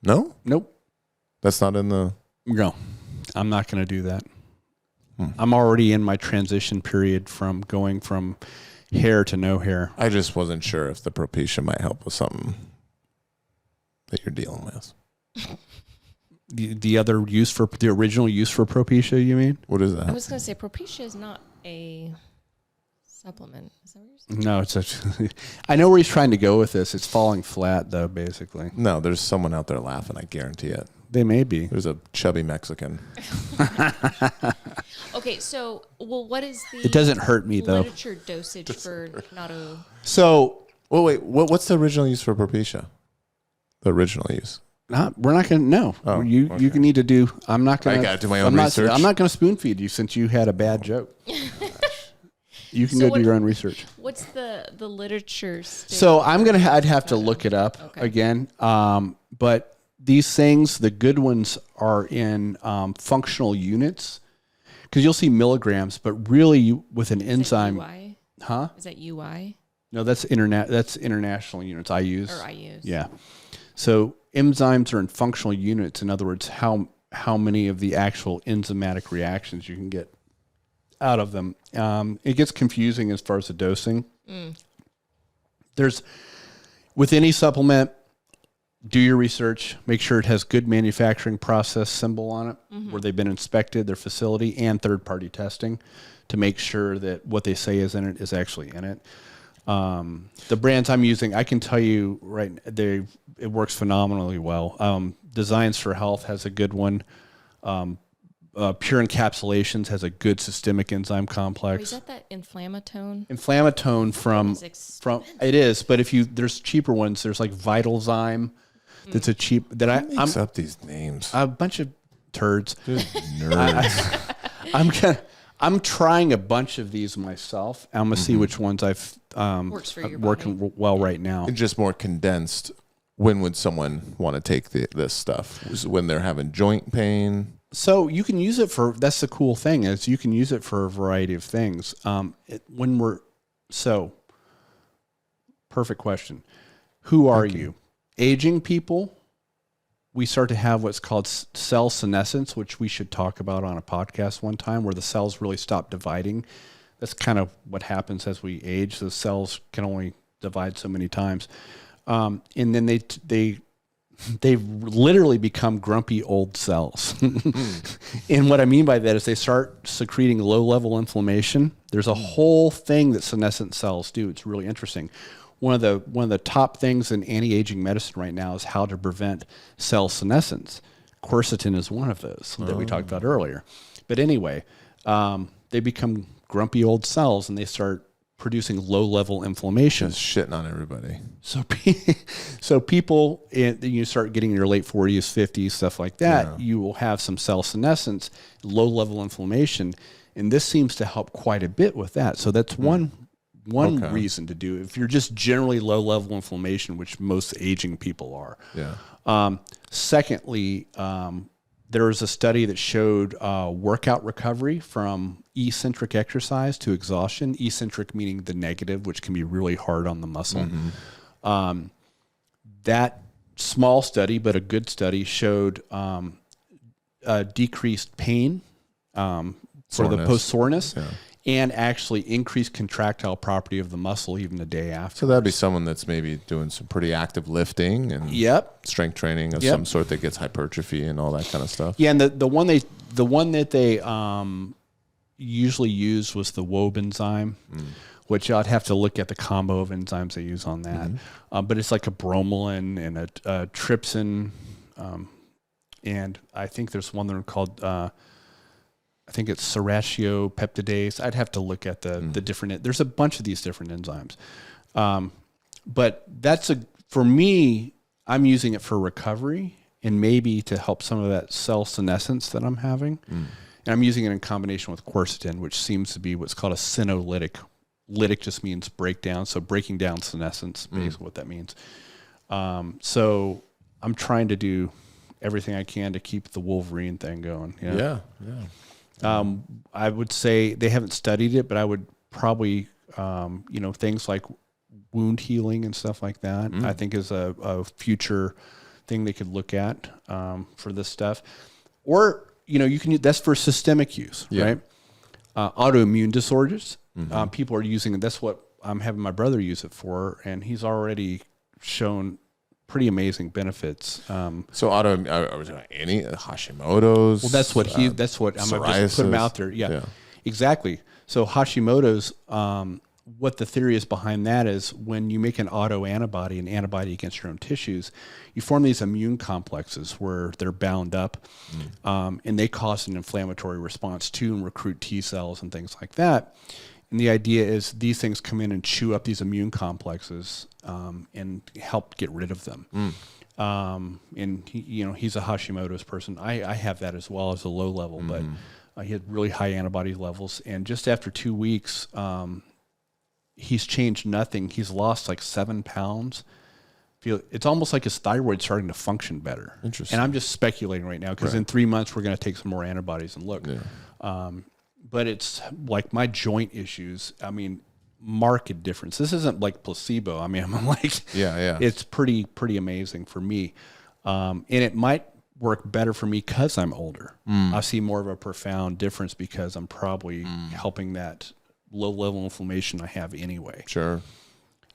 No? Nope. That's not in the... No, I'm not going to do that. I'm already in my transition period from going from hair to no hair. I just wasn't sure if the Propecia might help with something that you're dealing with. The other use for the original use for Propecia, you mean? What is that? I was going to say Propecia is not a supplement. Is that what you're saying? No, it's I know where he's trying to go with this. It's falling flat, though, basically. No, there's someone out there laughing. I guarantee it. They may be. There's a chubby Mexican. Okay, so what is the? It doesn't hurt me though. Literature dosage for natto? So, wait. What's the original use for Propecia? The original use. We're not going to know. Oh, you need to do. I'm not going to. I got to do my own research. I'm not going to spoon feed you since you had a bad joke. You can go do your own research. What's the literature? So I'd have to look it up again. But these things, the good ones are in functional units because you'll see milligrams, but really with an enzyme. Huh? Is that UI No, that's international units. I use. or I use? Yeah. So enzymes are in functional units. In other words, how many of the actual enzymatic reactions you can get out of them. It gets confusing as far as the dosing. There's, with any supplement, do your research, make sure it has good manufacturing process symbol on it, where they've been inspected, their facility, and third-party testing to make sure that what they say is in it is actually in it. The brands I'm using, I can tell you it works phenomenally well. Designs for Health has a good one. Pure Encapsulations has a good systemic enzyme complex. Wait, is that inflammatone? Inflammatone from it is, but there's cheaper ones. There's like Vitalzyme. That's a cheap that Who makes up these names. A bunch of turds. Just nerds. I'm trying a bunch of these myself. I'm gonna see which ones I've Works for your working body. well right now. It's just more condensed. When would someone want to take this stuff? Was it when they're having joint pain? So you can use it that's the cool thing is you can use it for a variety of things. Perfect question. Who are you? Aging people, we start to have what's called cell senescence, which we should talk about on a podcast one time, where the cells really stop dividing. That's kind of what happens as we age. The cells can only divide so many times. And then they literally become grumpy old cells. And what I mean by that is they start secreting low-level inflammation. There's a whole thing that senescent cells do. It's really interesting. One of the top things in anti-aging medicine right now is how to prevent cell senescence. Quercetin is one of those that we talked about earlier. But anyway, they become grumpy old cells and they start producing low-level inflammation. Just shitting on everybody. So people, you start getting in your late 40s, 50s, stuff like that, you will have some cell senescence, low-level inflammation, and this seems to help quite a bit with that. So that's one reason to do it. If you're just generally low-level inflammation, which most aging people are. Yeah. Secondly, there was a study that showed workout recovery from eccentric exercise to exhaustion. Eccentric meaning the negative, which can be really hard on the muscle. That small study, but a good study, showed decreased pain for the post-soreness. Yeah. And actually increased contractile property of the muscle even the day after. So that'd be someone that's maybe doing some pretty active lifting and strength training of some sort that gets hypertrophy and all that kind of stuff. Yeah, and the one that they usually use was the WOBE enzyme, which I'd have to look at the combo of enzymes they use on that. But it's like a bromelain and a trypsin, and I think there's one that are called. I think it's serratiopeptidase. I'd have to look at the different. There's a bunch of these different enzymes, but for me. I'm using it for recovery and maybe to help some of that cell senescence that I'm having. And I'm using it in combination with quercetin, which seems to be what's called a senolytic. Lytic just means breakdown, so breaking down senescence, basically what that means. So I'm trying to do everything I can to keep the Wolverine thing going. Yeah. I would say they haven't studied it, but I would probably, things like wound healing and stuff like that, I think is a future thing they could look at for this stuff. Or, you can use, that's for systemic use, right? Autoimmune disorders. People are using it. That's what I'm having my brother use it for, and he's already shown pretty amazing benefits. So any Hashimoto's? Well, that's what I'm going to just put him out there. Yeah, exactly. So Hashimoto's, what the theory is behind that is when you make an autoantibody, an antibody against your own tissues, you form these immune complexes where they're bound up, and they cause an inflammatory response too and recruit T cells and things like that. And the idea is these things come in and chew up these immune complexes and help get rid of them. And he's a Hashimoto's person. I have that as well as a low level, but he had really high antibody levels. And just after 2 weeks, he's changed nothing. He's lost like 7 pounds. It's almost like his thyroid's starting to function better. Interesting. And I'm just speculating right now because in 3 months we're going to take some more antibodies and look. But it's like my joint issues. I mean, marked difference. This isn't like placebo. I mean, I'm like, it's pretty amazing for me. And it might work better for me because I'm older. I see more of a profound difference because I'm probably helping that low level inflammation I have anyway. Sure.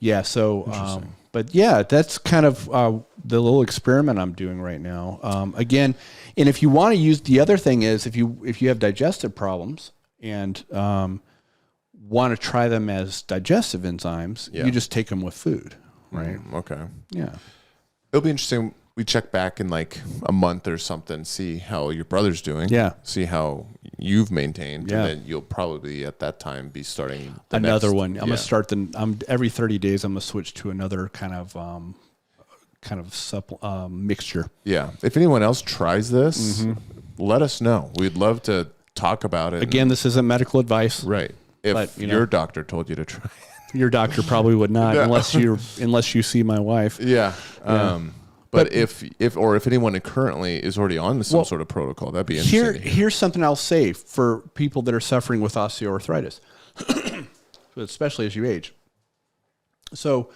Yeah. So, but yeah, that's kind of the little experiment I'm doing right now. Again, and if you want to use, the other thing is if you have digestive problems and want to try them as digestive enzymes, you just take them with food, right? Okay. Yeah. It'll be interesting. We check back in like a month or something, see how your brother's doing. Yeah. See how you've maintained. Yeah. And then you'll probably at that time be starting another one. I'm going to start every 30 days, I'm going to switch to another kind of mixture. Yeah. If anyone else tries this, let us know. We'd love to talk about it. Again, this isn't medical advice. Right. If your doctor told you to try it. Your doctor probably would not unless you see my wife. Yeah. But if anyone currently is already on some sort of protocol, that'd be interesting. Here's something I'll say for people that are suffering with osteoarthritis, especially as you age. So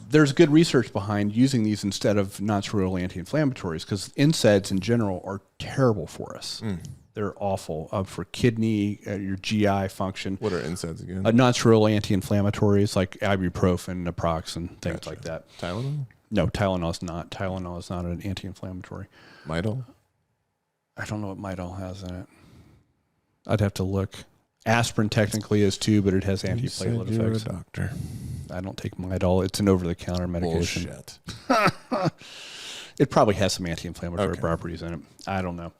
there's good research behind using these instead of non-steroidal anti-inflammatories because NSAIDs in general are terrible for us. They're awful for kidney, your GI function. What are NSAIDs again? Non-steroidal anti-inflammatories like ibuprofen, naproxen, things like that. Tylenol? No, Tylenol is not. Tylenol is not an anti-inflammatory. Midol? I don't know what Midol has in it. I'd have to look. Aspirin technically is too, but it has antiplatelet You're effects. a doctor. I don't take Midol. It's an over-the-counter medication. Bullshit. It probably has some anti-inflammatory properties in it. I don't know.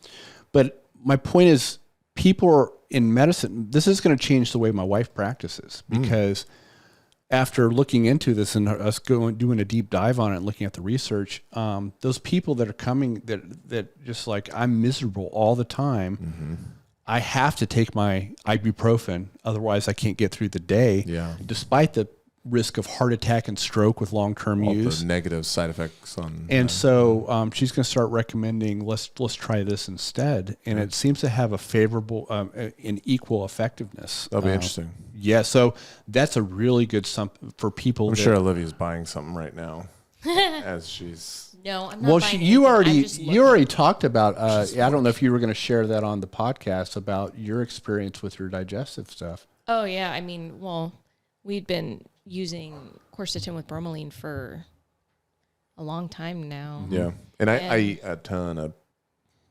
But my point is, people are in medicine. This is going to change the way my wife practices because after looking into this and us doing a deep dive on it and looking at the research, those people that are coming that just like, I'm miserable all the time. I have to take my ibuprofen. Otherwise I can't get through the day. Yeah. Despite the risk of heart attack and stroke with long-term use. The negative side effects on. And so she's going to start recommending, let's try this instead. And it seems to have a favorable and equal effectiveness. That'll be interesting. Yeah, so that's a really good something for people. I'm sure Olivia's buying something right now as she's. No, I'm not. Well, you already talked about. I don't know if you were going to share that on the podcast about your experience with your digestive stuff. Oh yeah, I mean, we'd been using quercetin with bromelain for a long time now. Yeah, and I eat a ton of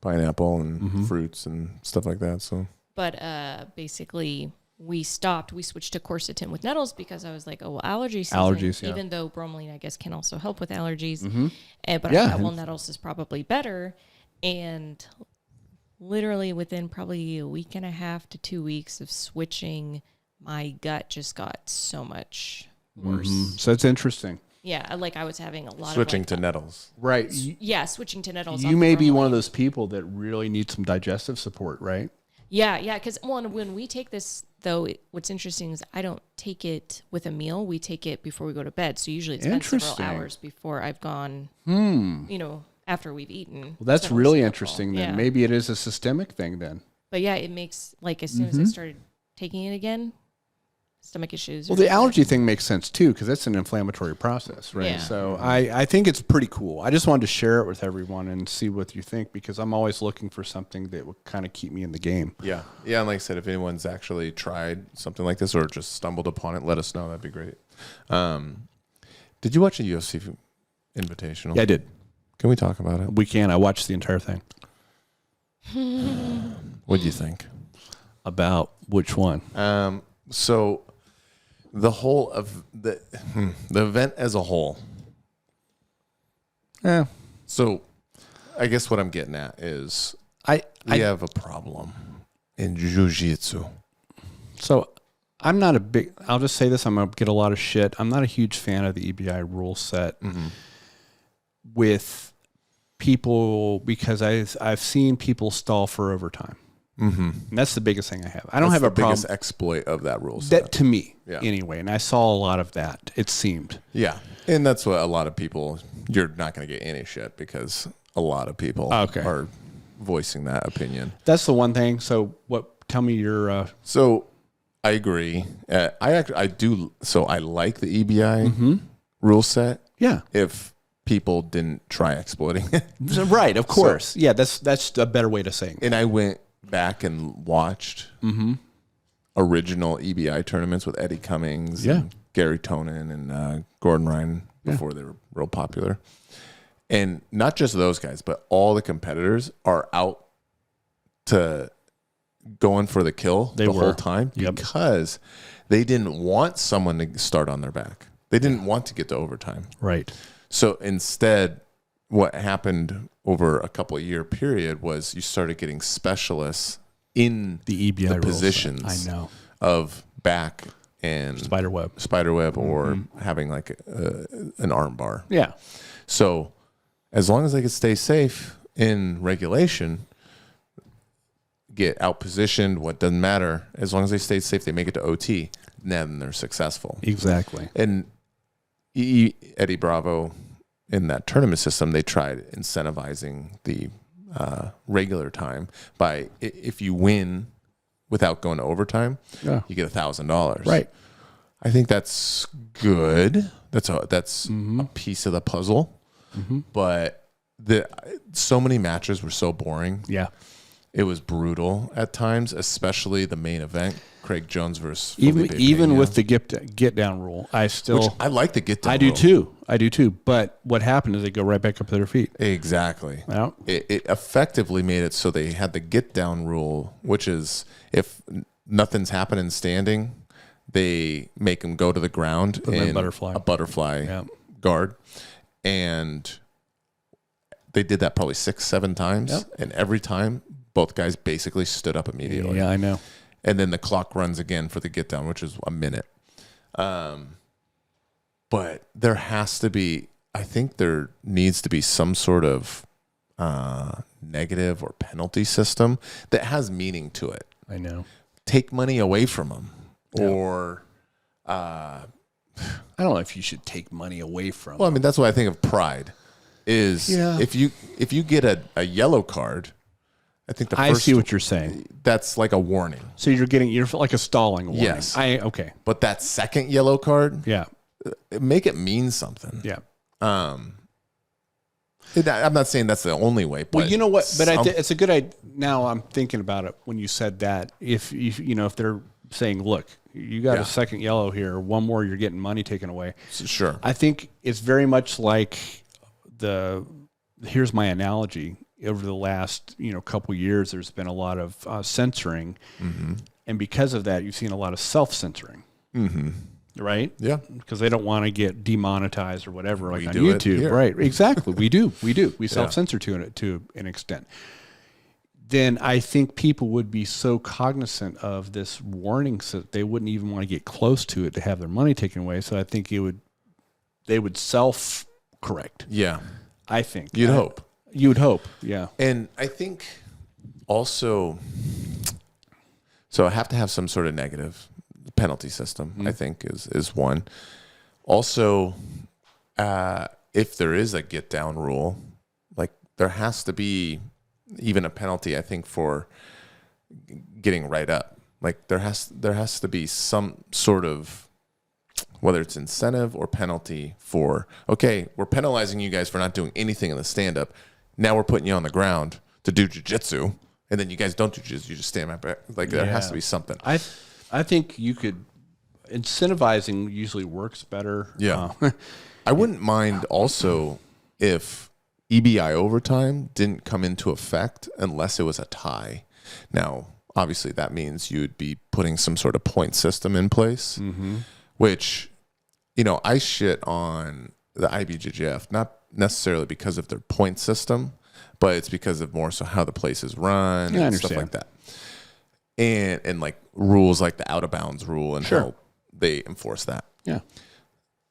pineapple and fruits and stuff like that. So, but basically. We switched to quercetin with nettles because I was like, allergy season. Allergies, yeah. Even though bromelain, I guess, can also help with allergies. But I thought, nettles is probably better. And literally within probably a week and a half to 2 weeks of switching, my gut just got so much worse. So that's interesting. Yeah, like I was having a lot switching of to nettles. Right. Yeah, switching to nettles. You may be one of those people that really need some digestive support, right? Yeah, because when we take this, though, what's interesting is I don't take it with a meal. We take it before we go to bed. So usually it's been several hours before I've gone, after we've eaten. Well, that's really interesting then. Yeah. Maybe it is a systemic thing then. But yeah, it makes, like, as soon as I started taking it again, stomach issues. Well, the allergy thing makes sense too because that's an inflammatory process, right? Yeah. So I think it's pretty cool. I just wanted to share it with everyone and see what you think because I'm always looking for something that would kind of keep me in the game. Yeah. Yeah, and like I said, if anyone's actually tried something like this or just stumbled upon it, let us know. That'd be great. Did you watch a UFC Invitational? Yeah, I did. Can we talk about it? We can. I watched the entire thing. What do you think? About which one? So the whole of the event as a whole. Yeah. So I guess what I'm getting at is we have a problem in Jiu-Jitsu. So I'll just say this, I'm going to get a lot of shit. I'm not a huge fan of the EBI rule set with people because I've seen people stall for overtime. And that's the biggest thing I have. I don't have a problem. Biggest exploit of that rule set. That to me, anyway. And I saw a lot of that. It seemed. Yeah, and that's what a lot of people. You're not going to get any shit because a lot of people are voicing that opinion. That's the one thing. So what? Tell me your. So I agree. I do. So I like the EBI rule set. Yeah. If people didn't try exploiting it. Right. Of course. Yeah. That's a better way to say it. And I went back and watched original EBI tournaments with Eddie Cummings and Gary Tonin and Gordon Ryan before they were real popular. And not just those guys, but all the competitors are out to going for the kill whole time because they didn't want someone to start on their back. They didn't want to get to overtime. Right. So instead, what happened over a couple of year period was you started getting specialists in the EBI positions I know. of back and spiderweb or having like an arm bar. Yeah. So as long as they could stay safe in regulation, get out positioned, what doesn't matter, as long as they stay safe, they make it to OT, then they're successful. Exactly. And Eddie Bravo in that tournament system, they tried incentivizing the regular time by if you win without going to overtime, you get $1,000. Right. I think that's good. That's a piece of the puzzle. But so many matches were so boring. Yeah. It was brutal at times, especially the main event, Craig Jones versus even with the get down rule. I like the get down. I do too. But what happened is they go right back up to their feet. Exactly. Yeah. It effectively made it so they had the get down rule, which is if nothing's happening standing, they make them go to the ground in a butterfly guard. And they did that probably 6-7 times. And every time, both guys basically stood up immediately. Yeah, I know. And then the clock runs again for the get down, which is a minute. But there has to be, I think there needs to be some sort of negative or penalty system that has meaning to it. I know. Take money away from them. Or... I don't know if you should take money away from. Well, I mean, that's what I think of pride. Is if you get a yellow card, I think I see what you're saying. That's like a warning. So you're like a stalling warning. Yes. Okay. But that second yellow card, make it mean something. Yeah. I'm not saying that's the only way. But well, you know what? But it's a good idea. Now I'm thinking about it when you said that. If they're saying, look, you got a second yellow here, one more, you're getting money taken away. Sure. I think it's very much like here's my analogy. Over the last, couple years, there's been a lot of censoring. And because of that, you've seen a lot of self-censoring. Right? Yeah. Because they don't want to get demonetized or whatever, like on do it YouTube. here. Right. Exactly. We do. We self-censor to an extent. Then I think people would be so cognizant of this warning so that they wouldn't even want to get close to it to have their money taken away. So I think they would self-correct. Yeah. I think. You'd hope. You would hope, yeah. And I think also, so I have to have some sort of negative penalty system, I think is one. Also, if there is a get down rule, like there has to be even a penalty, I think, for getting right up. Like there has to be some sort of, whether it's incentive or penalty for, okay, we're penalizing you guys for not doing anything in the stand-up. Now we're putting you on the ground to do jiu-jitsu, and then you guys don't do jiu-jitsu, you just stand right back. Like there has to be something. I think you could, incentivizing usually works better. Yeah. I wouldn't mind also if EBI overtime didn't come into effect unless it was a tie. Now, obviously that means you'd be putting some sort of point system in place, which, I shit on the IBJJF, not necessarily because of their point system, but it's because of more so how the place is run and stuff like that. And like rules like the out of bounds rule and how they enforce that. Yeah.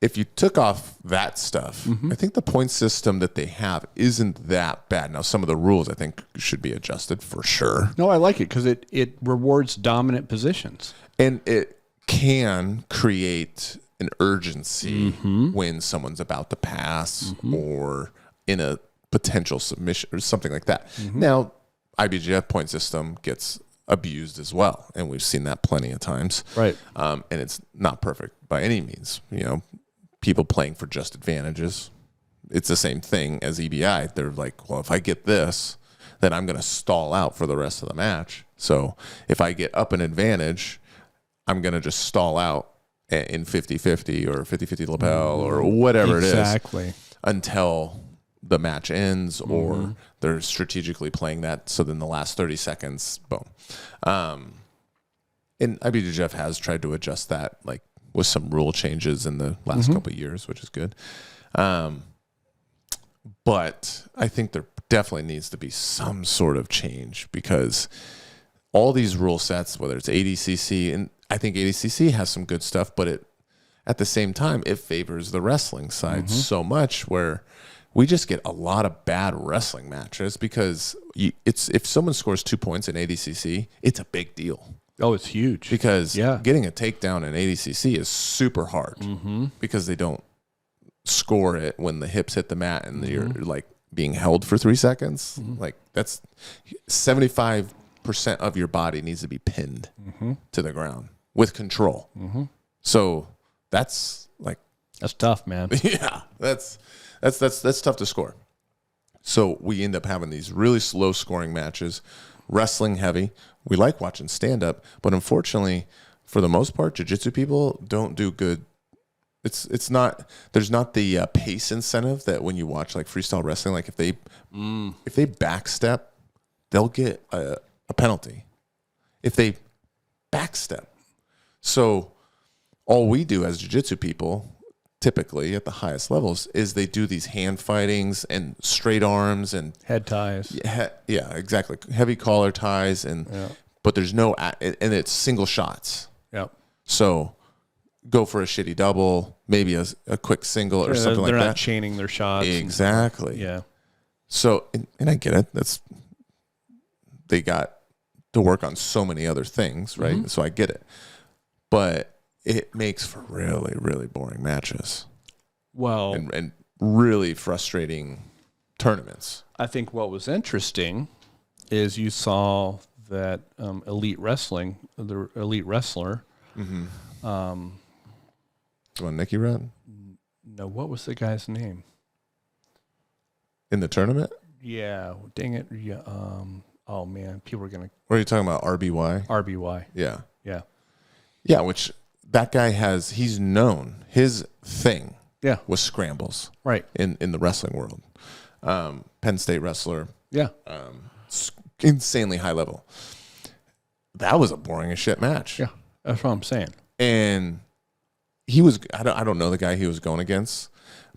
If you took off that stuff, I think the point system that they have isn't that bad. Now, some of the rules I think should be adjusted for sure. No, I like it because it rewards dominant positions. And it can create an urgency when someone's about to pass or in a potential submission or something like that. Now, IBJJF point system gets abused as well, and we've seen that plenty of times. Right. And it's not perfect by any means. People playing for just advantages. It's the same thing as EBI. They're like, well, if I get this, then I'm going to stall out for the rest of the match. So if I get up an advantage, I'm going to just stall out in 50-50 or 50-50 lapel or whatever it is. Exactly. Until the match ends, or they're strategically playing that. So then the last 30 seconds, boom. And IBJJF has tried to adjust that, like with some rule changes in the last couple of years, which is good. But I think there definitely needs to be some sort of change, because all these rule sets, whether it's ADCC, and I think ADCC has some good stuff, but at the same time, it favors the wrestling side so much, where we just get a lot of bad wrestling matches, because if someone scores 2 points in ADCC, it's a big deal. Oh, it's huge. Because getting a takedown in ADCC is super hard, because they don't score it when the hips hit the mat and you're like being held for 3 seconds. Like that's 75% of your body needs to be pinned to the ground with control. So that's tough, man. Yeah, that's tough to score. So we end up having these really slow scoring matches, wrestling heavy. We like watching stand up, but unfortunately, for the most part, jiu-jitsu people don't do good. There's not the pace incentive that when you watch like freestyle wrestling, like if they backstep, they'll get a penalty. If they backstep. So all we do as jiu-jitsu people, typically at the highest levels, is they do these hand fightings and straight arms and head ties. Yeah, exactly. Heavy collar ties, but there's no, and it's single shots. Yep. So go for a shitty double, maybe a quick single or something like that. They're not chaining their shots. Exactly. Yeah. So, and I get it. They got to work on so many other things, right? So I get it. But it makes for really, really boring matches. Well, and really frustrating tournaments. I think what was interesting is you saw that elite wrestling, the elite wrestler. The one Nikki ran? No, what was the guy's name? In the tournament? Yeah, dang it. Yeah, oh, man, people are going to... What are you talking about, RBY? RBY. Yeah. Yeah. Yeah, which that guy he's known. His thing was scrambles. Right. In the wrestling world. Penn State wrestler. Yeah. Insanely high level. That was a boring as shit match. Yeah, that's what I'm saying. And he was, I don't know the guy he was going against,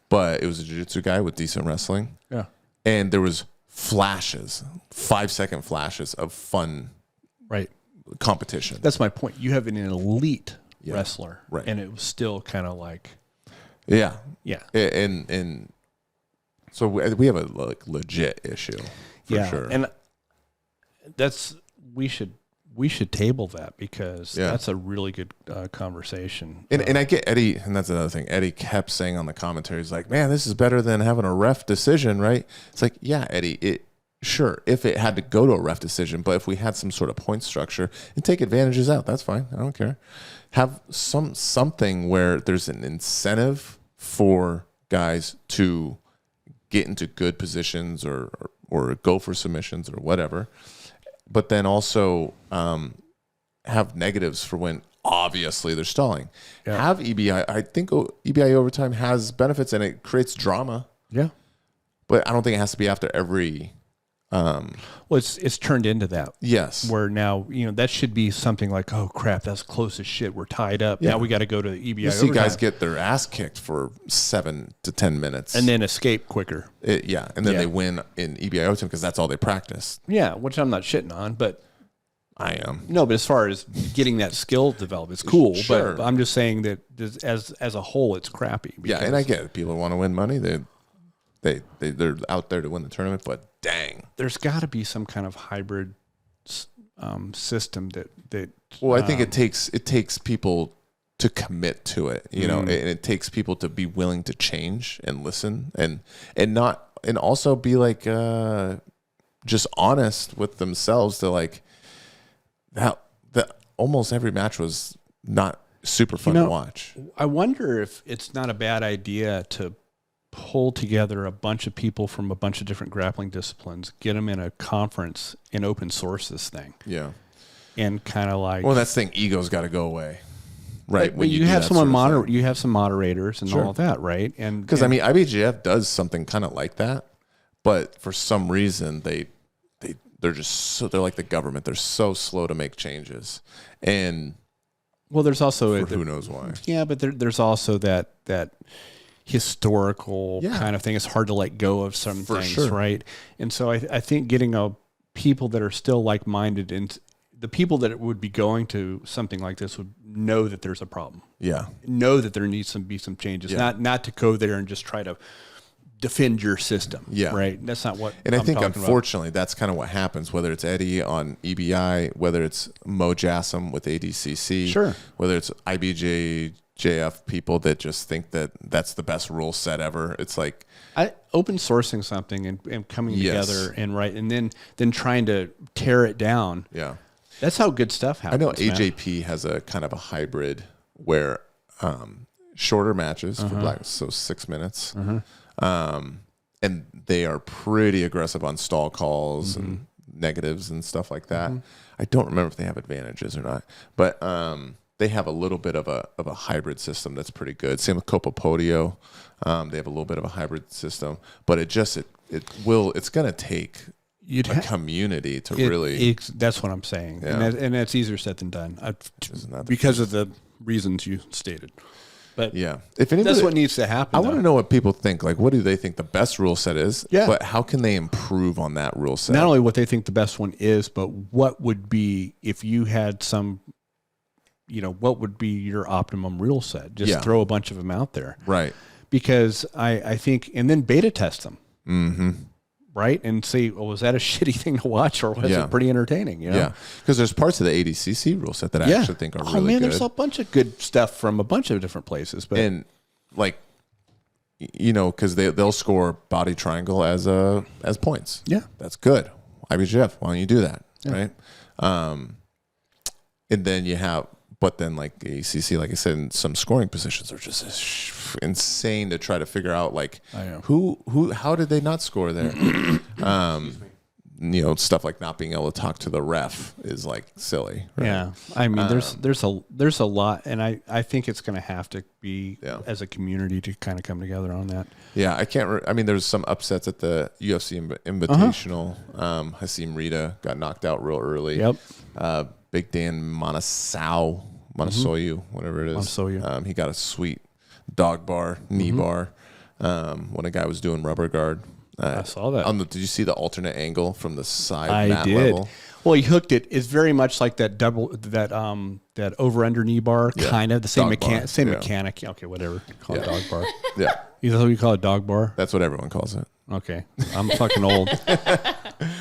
but it was a jiu-jitsu guy with decent wrestling. Yeah. And there was flashes, 5-second flashes of fun competition. That's my point. You have an elite wrestler, right? And it was still kind of like... Yeah. Yeah. And so we have a legit issue for sure. And we should table that, because that's a really good conversation. And I get Eddie, and that's another thing. Eddie kept saying on the commentaries, like, man, this is better than having a ref decision, right? It's like, yeah, Eddie, sure, if it had to go to a ref decision, but if we had some sort of point structure and take advantages out, that's fine. I don't care. Have something where there's an incentive for guys to get into good positions or go for submissions or whatever. But then also have negatives for when obviously they're stalling. Yeah. Have EBI. I think EBI overtime has benefits, and it creates drama. Yeah. But I don't think it has to be after every... well, it's turned into that. Yes. Where now, that should be something like, oh, crap, that's close as shit. We're tied up. Yeah. Now we got to go to the EBI You see guys get their ass kicked for 7 to 10 minutes. And then escape quicker. And then they win in EBI overtime because that's all they practice. Yeah, which I'm not shitting on, but... I am. No, but as far as getting that skill developed, it's cool. Sure. But I'm just saying that as a whole, it's crappy. Yeah, and I get it. People want to win money. They're out there to win the tournament, but dang. There's got to be some kind of hybrid system that well, I think it takes people to commit to it, and it takes people to be willing to change and listen and also be like just honest with themselves to like that almost every match was not super fun to watch. I wonder if it's not a bad idea to pull together a bunch of people from a bunch of different grappling disciplines, get them in a conference and open source this thing. Yeah. And kind of like, well, that's the thing. Ego's got to go away. Right. But you have someone you have some moderators and all that, right? And because I mean, IBJF does something kind of like that, but for some reason they're just they're like the government. They're so slow to make changes, and well, there's also who knows why. Yeah, but there's also that historical kind of thing. It's hard to let go of some things, right? And so I think getting people that are still like minded and the people that would be going to something like this would know that there's a problem. Yeah. Know that there needs to be some changes. Yeah. Not to go there and just try to defend your system. Yeah. Right. That's not what And I think unfortunately that's kind of what happens, whether it's Eddie on EBI, whether it's Mo Jassam with ADCC, sure, whether it's IBJJF people that just think that that's the best rule set ever. It's like open sourcing something and coming together and then trying to tear it down. Yeah. That's how good stuff happens. I know AJP has a kind of a hybrid where shorter matches for so 6 minutes, and they are pretty aggressive on stall calls and negatives and stuff like that. I don't remember if they have advantages or not, but they have a little bit of a hybrid system that's pretty good. Same with Copa Podio, they have a little bit of a hybrid system, but it's going to take a community to really. That's what I'm saying, and that's easier said than done because of the reasons you stated. But yeah, if anybody, that's what needs to happen. I want to know what people think. Like, what do they think the best rule set is? Yeah, but how can they improve on that rule set? Not only what they think the best one is, but what would be if you had some. What would be your optimum rule set? Just throw a bunch of them out there, right? Because I think, and then beta test them. Mm-hmm. Right? And see, well, was that a shitty thing to watch or was it pretty entertaining? Yeah. Because there's parts of the ADCC rule set that I actually think are really good. There's a bunch of good stuff from a bunch of different places. And like, because they'll score body triangle as points. Yeah. That's good. IBJF, why don't you do that? Yeah. Right? And then you have, but then like the ACC, like I said, in some scoring positions are just insane to try to figure out like how did they not score there? Stuff like not being able to talk to the ref is like silly. Right? Yeah. I mean, there's a lot, and I think it's going to have to be as a community to kind of come together on that. Yeah. I mean, there's some upsets at the UFC Invitational. Hasim Rita got knocked out real early. Yep. Big Dan Monasoyu, whatever it is. Monasoyu. He got a sweet dog bar, knee bar, when a guy was doing rubber guard. I saw that. Did you see the alternate angle from the side mat level? Well, he hooked it. It's very much like that over under knee bar, kind of the same mechanic. Okay, whatever. Call it dog bar. Yeah. You know what you call it, dog bar? That's what everyone calls it. Okay, I'm fucking old.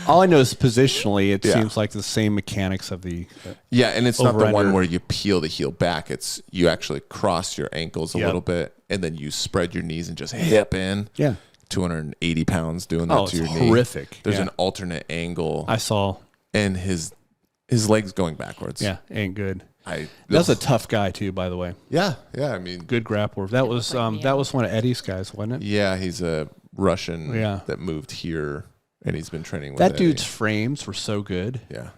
All I know is positionally, it seems like the same mechanics of the. And it's not the one where you peel the heel back. It's you actually cross your ankles a little bit, and then you spread your knees and just hip in. Yeah, 280 pounds doing that to your knee. Horrific. There's an alternate angle. I saw, and his legs going backwards. Yeah, ain't good. That's a tough guy too, by the way. Yeah. I mean, good grappler. That was one of Eddie's guys, wasn't it? Yeah, he's a Russian that moved here, and he's been training with that Eddie. Dude's frames were so good. Yeah.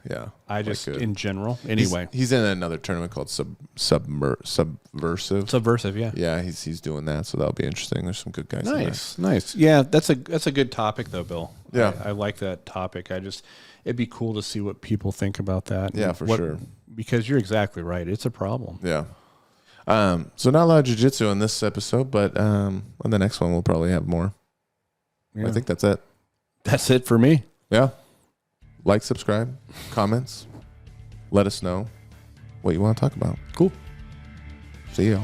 I just in general. Anyway, he's in another tournament called Subversive. Subversive, yeah. Yeah, he's doing that, so that'll be interesting. There's some good guys. Nice. Yeah, that's a good topic though, Bill. Yeah, I like that topic. It'd be cool to see what people think about that. Yeah, for sure. Because you're exactly right. It's a problem. Yeah. So not a lot of jiu-jitsu in this episode, but on the next one we'll probably have more. Yeah. I think that's it. That's it for me. Yeah. Like, subscribe, comments. Let us know what you want to talk about. Cool. See y'all.